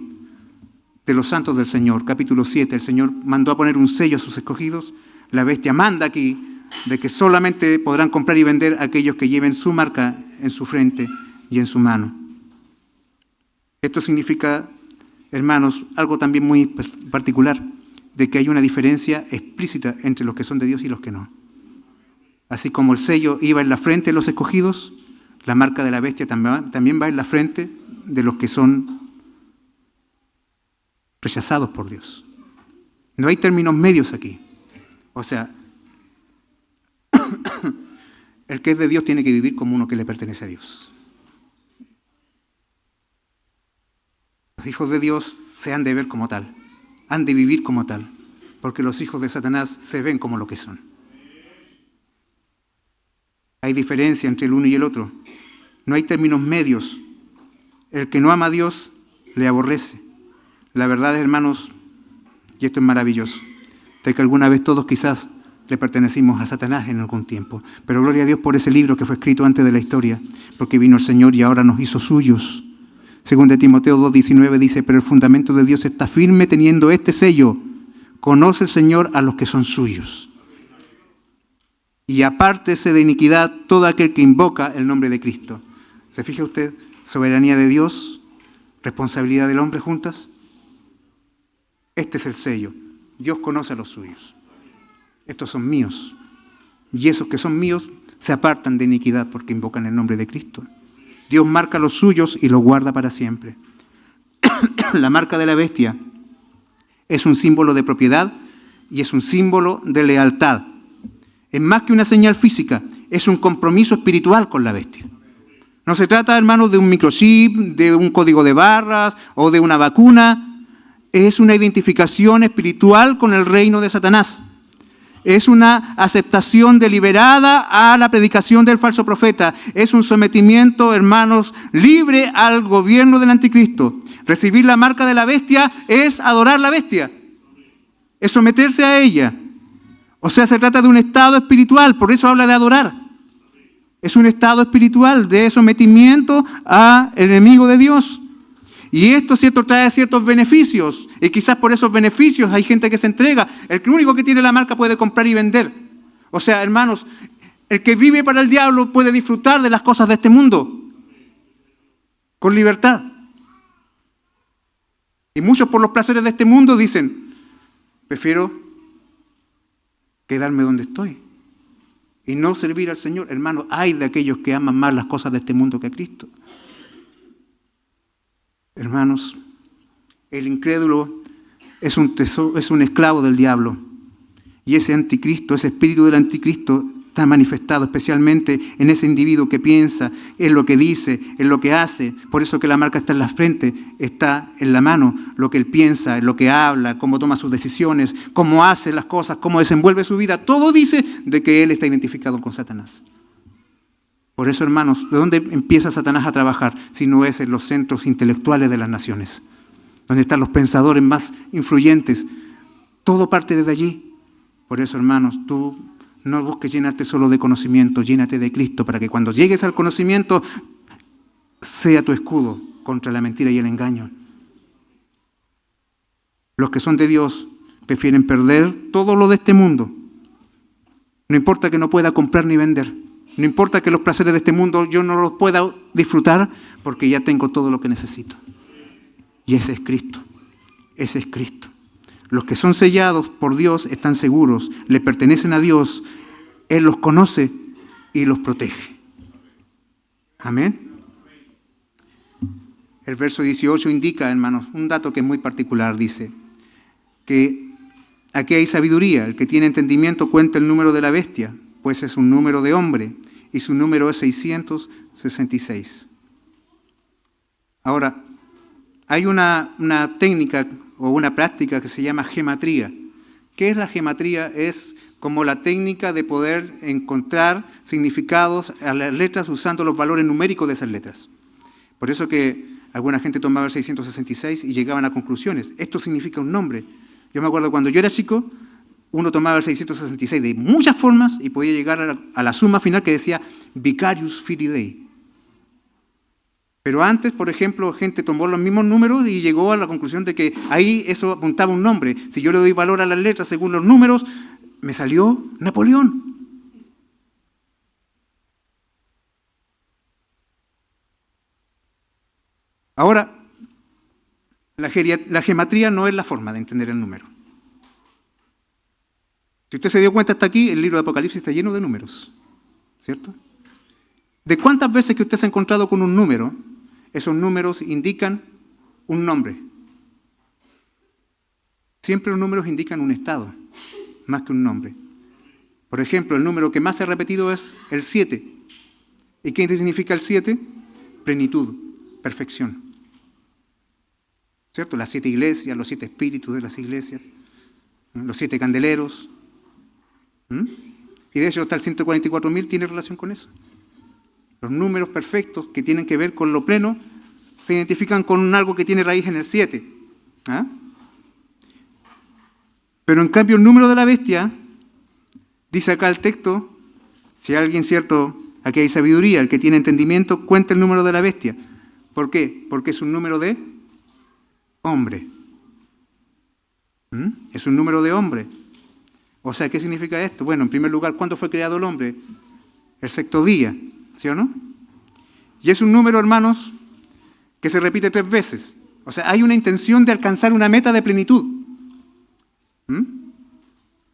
de los santos del Señor. Capítulo 7, el Señor mandó a poner un sello a sus escogidos. La bestia manda aquí de que solamente podrán comprar y vender aquellos que lleven su marca en su frente y en su mano. Esto significa, hermanos, algo también muy particular, de que hay una diferencia explícita entre los que son de Dios y los que no. Así como el sello iba en la frente de los escogidos, la marca de la bestia también va en la frente de los que son rechazados por Dios. No hay términos medios aquí. O sea, el que es de Dios tiene que vivir como uno que le pertenece a Dios. Los hijos de Dios se han de ver como tal, han de vivir como tal, porque los hijos de Satanás se ven como lo que son. Hay diferencia entre el uno y el otro. No hay términos medios. El que no ama a Dios le aborrece. La verdad, hermanos, y esto es maravilloso, de que alguna vez todos quizás le pertenecimos a Satanás en algún tiempo. Pero gloria a Dios por ese libro que fue escrito antes de la historia, porque vino el Señor y ahora nos hizo suyos. Según de Timoteo 2:19 dice, pero el fundamento de Dios está firme teniendo este sello. Conoce el Señor a los que son suyos. Y apártese de iniquidad todo aquel que invoca el nombre de Cristo. ¿Se fija usted? Soberanía de Dios, responsabilidad del hombre juntas. Este es el sello. Dios conoce a los suyos. Estos son míos. Y esos que son míos se apartan de iniquidad porque invocan el nombre de Cristo. Dios marca los suyos y los guarda para siempre. La marca de la bestia es un símbolo de propiedad y es un símbolo de lealtad. Es más que una señal física, es un compromiso espiritual con la bestia. No se trata, hermanos, de un microchip, de un código de barras o de una vacuna. Es una identificación espiritual con el reino de Satanás. Es una aceptación deliberada a la predicación del falso profeta. Es un sometimiento, hermanos, libre al gobierno del anticristo. Recibir la marca de la bestia es adorar la bestia. Es someterse a ella. O sea, se trata de un estado espiritual, por eso habla de adorar. Es un estado espiritual de sometimiento al enemigo de Dios. Y esto, cierto, trae ciertos beneficios. Y quizás por esos beneficios hay gente que se entrega. El único que tiene la marca puede comprar y vender. O sea, hermanos, el que vive para el diablo puede disfrutar de las cosas de este mundo con libertad. Y muchos por los placeres de este mundo dicen, prefiero quedarme donde estoy y no servir al Señor. Hermanos, hay de aquellos que aman más las cosas de este mundo que a Cristo. Hermanos, el incrédulo es un esclavo del diablo. Y ese anticristo, ese espíritu del anticristo está manifestado especialmente en ese individuo que piensa, en lo que dice, en lo que hace. Por eso que la marca está en la frente, está en la mano. Lo que él piensa, en lo que habla, cómo toma sus decisiones, cómo hace las cosas, cómo desenvuelve su vida. Todo dice de que él está identificado con Satanás. Por eso, hermanos, ¿de dónde empieza Satanás a trabajar? Si no es en los centros intelectuales de las naciones, donde están los pensadores más influyentes. Todo parte desde allí. Por eso, hermanos, tú no busques llenarte solo de conocimiento, llénate de Cristo, para que cuando llegues al conocimiento sea tu escudo contra la mentira y el engaño. Los que son de Dios Prefieren perder todo lo de este mundo. No importa que no pueda comprar ni vender. No importa que los placeres de este mundo yo no los pueda disfrutar porque ya tengo todo lo que necesito. Y ese es Cristo. Ese es Cristo. Los que son sellados por Dios están seguros, le pertenecen a Dios, Él los conoce y los protege. Amén. El verso 18 indica, hermanos, un dato que es muy particular. Dice que aquí hay sabiduría. El que tiene entendimiento cuenta el número de la bestia, pues es un número de hombre y su número es 666. Ahora, hay una técnica o una práctica que se llama gematría. ¿Qué es la gematría? Es como la técnica de poder encontrar significados a las letras usando los valores numéricos de esas letras. Por eso que alguna gente tomaba el 666 y llegaban a conclusiones. Esto significa un nombre. Yo me acuerdo cuando yo era chico, uno tomaba el 666 de muchas formas y podía llegar a la suma final que decía Vicarius Filii Dei. Pero antes, por ejemplo, gente tomó los mismos números y llegó a la conclusión de que ahí eso apuntaba un nombre. Si yo le doy valor a las letras según los números, me salió Napoleón. Ahora, la gematría no es la forma de entender el número. Si usted se dio cuenta hasta aquí, el libro de Apocalipsis está lleno de números, ¿cierto? ¿De cuántas veces que usted se ha encontrado con un número, esos números indican un nombre? Siempre los números indican un estado, más que un nombre. Por ejemplo, el número que más se ha repetido es el 7. ¿Y qué significa el 7? Plenitud, perfección. ¿Cierto? Las 7 iglesias, los 7 espíritus de las iglesias, los 7 candeleros. Y de hecho hasta el 144.000 tiene relación con eso. Los números perfectos que tienen que ver con lo pleno se identifican con algo que tiene raíz en el 7. ¿Ah? Pero en cambio el número de la bestia, dice acá el texto, si alguien, cierto, aquí hay sabiduría, el que tiene entendimiento, cuenta el número de la bestia. ¿Por qué? Porque es un número de hombre. Es un número de hombre. O sea, ¿qué significa esto? Bueno, en primer lugar, ¿cuándo fue creado el hombre? El 6º día, ¿sí o no? Y es un número, hermanos, que se repite 3 veces. O sea, hay una intención de alcanzar una meta de plenitud.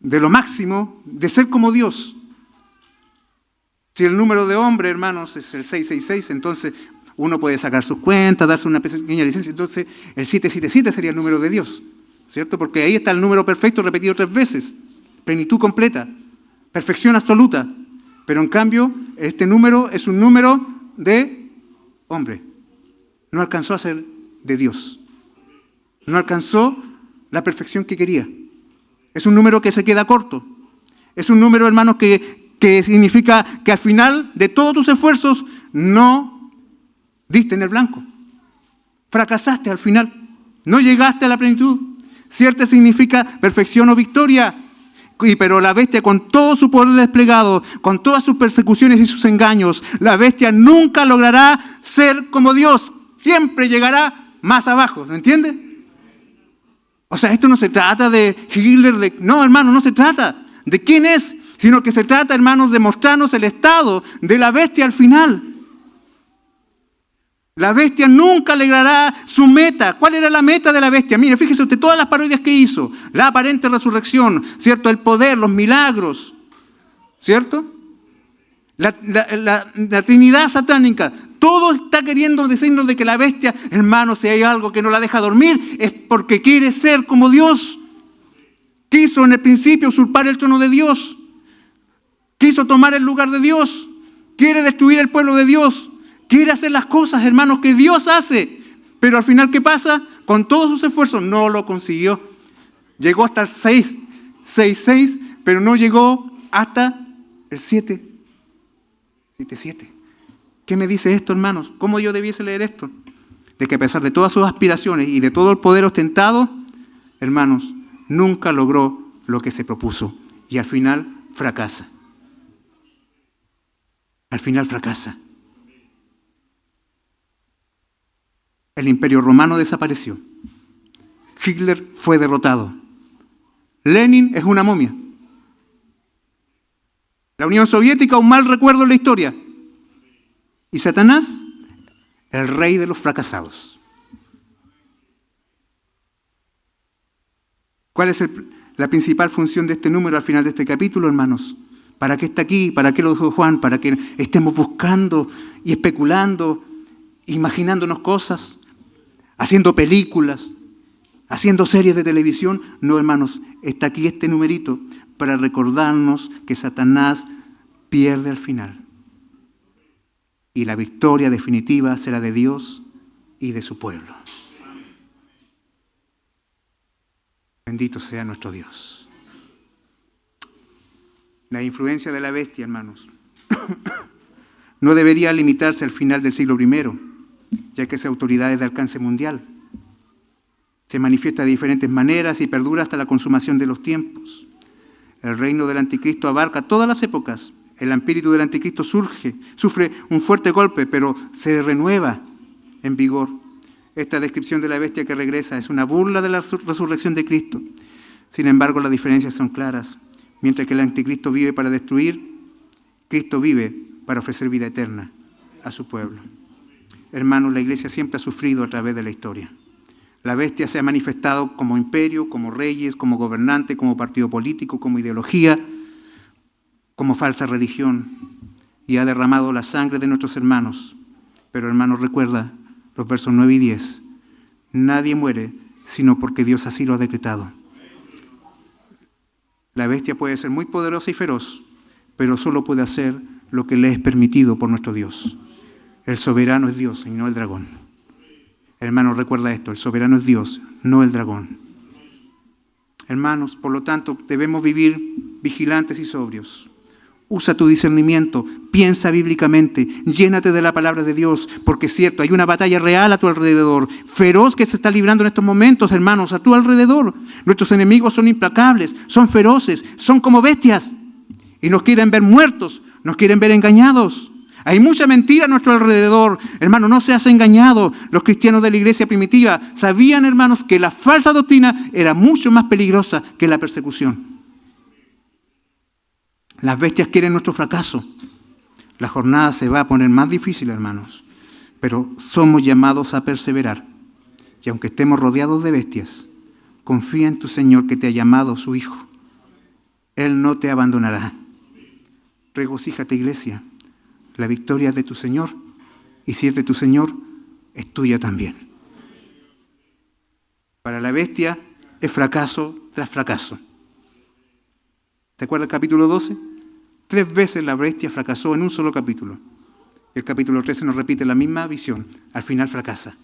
De lo máximo, de ser como Dios. Si el número de hombre, hermanos, es el 666, entonces uno puede sacar sus cuentas, darse una pequeña licencia, entonces el 777 sería el número de Dios, ¿cierto? Porque ahí está el número perfecto repetido 3 veces, plenitud completa, perfección absoluta. Pero en cambio, este número es un número de hombre. No alcanzó a ser de Dios. No alcanzó la perfección que quería. Es un número que se queda corto. Es un número, hermanos, que significa que al final de todos tus esfuerzos no diste en el blanco. Fracasaste al final. No llegaste a la plenitud. Cierta significa perfección o victoria. Pero la bestia, con todo su poder desplegado, con todas sus persecuciones y sus engaños, la bestia nunca logrará ser como Dios. Siempre llegará más abajo. ¿Se entiende? O sea, esto no se trata de Hitler, no, hermano, no se trata de quién es, sino que se trata, hermanos, de mostrarnos el estado de la bestia al final. La bestia nunca logrará su meta. ¿Cuál era la meta de la bestia? Mire, fíjese usted todas las parodias que hizo. La aparente resurrección, ¿cierto? El poder, los milagros, ¿cierto? La Trinidad satánica. Todo está queriendo decirnos de que la bestia, hermano, si hay algo que no la deja dormir, es porque quiere ser como Dios. Quiso en el principio usurpar el trono de Dios. Quiso tomar el lugar de Dios. Quiere destruir el pueblo de Dios. Quiere hacer las cosas, hermanos, que Dios hace. Pero al final, ¿qué pasa? Con todos sus esfuerzos no lo consiguió. Llegó hasta el 666, pero no llegó hasta el 777. ¿Qué me dice esto, hermanos? ¿Cómo yo debiese leer esto? De que a pesar de todas sus aspiraciones y de todo el poder ostentado, hermanos, nunca logró lo que se propuso. Y al final fracasa. Al final fracasa. El Imperio Romano desapareció. Hitler fue derrotado. Lenin es una momia. La Unión Soviética, un mal recuerdo en la historia. Y Satanás, el rey de los fracasados. ¿Cuál es la principal función de este número al final de este capítulo, hermanos? ¿Para qué está aquí? ¿Para qué lo dijo Juan? ¿Para que estemos buscando y especulando, imaginándonos cosas, haciendo películas, haciendo series de televisión? No, hermanos, está aquí este numerito para recordarnos que Satanás pierde al final. Y la victoria definitiva será de Dios y de su pueblo. Bendito sea nuestro Dios. La influencia de la bestia, hermanos, no debería limitarse al final del siglo I, ya que esa autoridad es de alcance mundial. Se manifiesta de diferentes maneras y perdura hasta la consumación de los tiempos. El reino del anticristo abarca todas las épocas. El espíritu del anticristo sufre un fuerte golpe, pero se renueva en vigor. Esta descripción de la bestia que regresa es una burla de la resurrección de Cristo. Sin embargo, las diferencias son claras. Mientras que el anticristo vive para destruir, Cristo vive para ofrecer vida eterna a su pueblo. Hermanos, la iglesia siempre ha sufrido a través de la historia. La bestia se ha manifestado como imperio, como reyes, como gobernante, como partido político, como ideología, como falsa religión, y ha derramado la sangre de nuestros hermanos. Pero, hermanos, recuerda los versos 9 y 10. Nadie muere sino porque Dios así lo ha decretado. La bestia puede ser muy poderosa y feroz, pero solo puede hacer lo que le es permitido por nuestro Dios. El soberano es Dios y no el dragón. Hermanos, recuerda esto, el soberano es Dios, no el dragón. Hermanos, por lo tanto, debemos vivir vigilantes y sobrios. Usa tu discernimiento, piensa bíblicamente, llénate de la palabra de Dios, porque es cierto, hay una batalla real a tu alrededor, feroz que se está librando en estos momentos, hermanos, a tu alrededor. Nuestros enemigos son implacables, son feroces, son como bestias y nos quieren ver muertos, nos quieren ver engañados. Hay mucha mentira a nuestro alrededor. Hermano, no seas engañado. Los cristianos de la iglesia primitiva sabían, hermanos, que la falsa doctrina era mucho más peligrosa que la persecución. Las bestias quieren nuestro fracaso. La jornada se va a poner más difícil, hermanos, pero somos llamados a perseverar. Y aunque estemos rodeados de bestias, confía en tu Señor que te ha llamado su Hijo. Él no te abandonará. Regocíjate, iglesia. La victoria es de tu Señor, y si es de tu Señor, es tuya también. Para la bestia es fracaso tras fracaso. ¿Se acuerda el capítulo 12? 3 veces la bestia fracasó en un solo capítulo. El capítulo 13 nos repite la misma visión. Al final fracasa.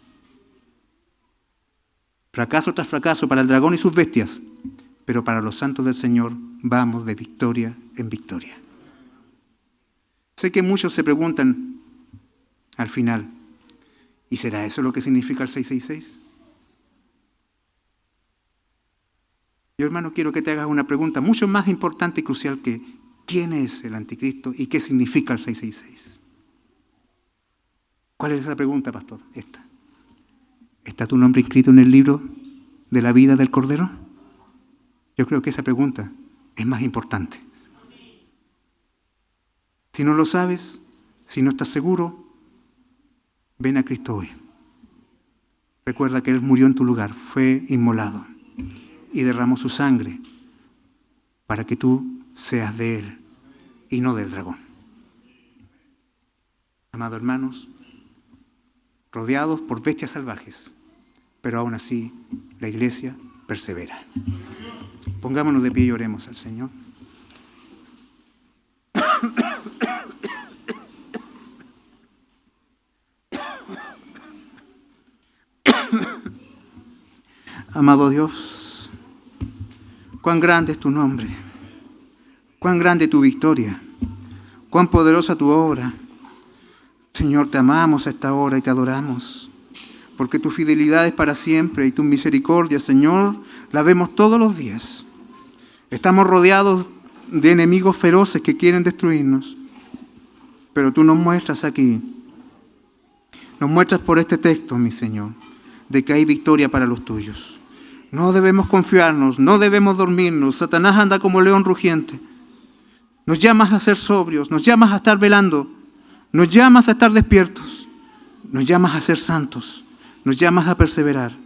Fracaso tras fracaso para el dragón y sus bestias, pero para los santos del Señor vamos de victoria en victoria. Sé que muchos se preguntan al final, ¿y será eso lo que significa el 666? Yo, hermano, quiero que te hagas una pregunta mucho más importante y crucial que ¿quién es el anticristo y qué significa el 666? ¿Cuál es esa pregunta, pastor? Esta. ¿Está tu nombre inscrito en el libro de la vida del Cordero? Yo creo que esa pregunta es más importante. Si no lo sabes, si no estás seguro, ven a Cristo hoy. Recuerda que Él murió en tu lugar, fue inmolado y derramó su sangre para que tú seas de Él y no del dragón. Amados hermanos, rodeados por bestias salvajes, pero aún así la iglesia persevera. Pongámonos de pie y oremos al Señor. Amado Dios, cuán grande es tu nombre, cuán grande tu victoria, cuán poderosa tu obra. Señor, te amamos a esta hora y te adoramos, porque tu fidelidad es para siempre y tu misericordia, Señor, la vemos todos los días. Estamos rodeados de enemigos feroces que quieren destruirnos, pero tú nos muestras aquí, nos muestras por este texto, mi Señor, de que hay victoria para los tuyos. No debemos confiarnos, no debemos dormirnos. Satanás anda como león rugiente. Nos llamas a ser sobrios, nos llamas a estar velando, nos llamas a estar despiertos, nos llamas a ser santos, nos llamas a perseverar.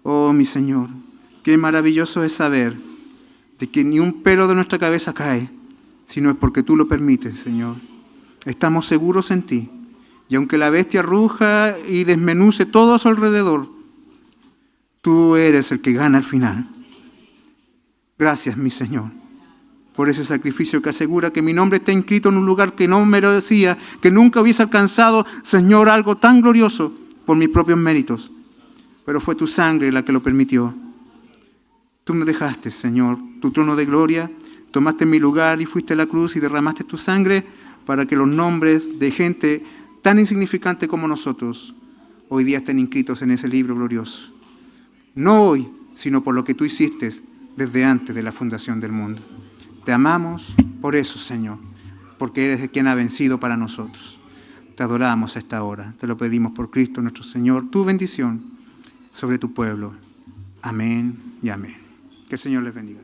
Oh, mi Señor, qué maravilloso es saber de que ni un pelo de nuestra cabeza cae, sino es porque tú lo permites, Señor. Estamos seguros en ti. Y aunque la bestia ruja y desmenuce todo a su alrededor, tú eres el que gana al final. Gracias, mi Señor, por ese sacrificio que asegura que mi nombre está inscrito en un lugar que no merecía, que nunca hubiese alcanzado, Señor, algo tan glorioso por mis propios méritos. Pero fue tu sangre la que lo permitió. Tú me dejaste, Señor, tu trono de gloria, tomaste mi lugar y fuiste a la cruz y derramaste tu sangre para que los nombres de gente tan insignificante como nosotros hoy día estén inscritos en ese libro glorioso. No hoy, sino por lo que tú hiciste desde antes de la fundación del mundo. Te amamos por eso, Señor, porque eres quien ha vencido para nosotros. Te adoramos a esta hora. Te lo pedimos por Cristo nuestro Señor. Tu bendición sobre tu pueblo. Amén y amén. Que el Señor les bendiga.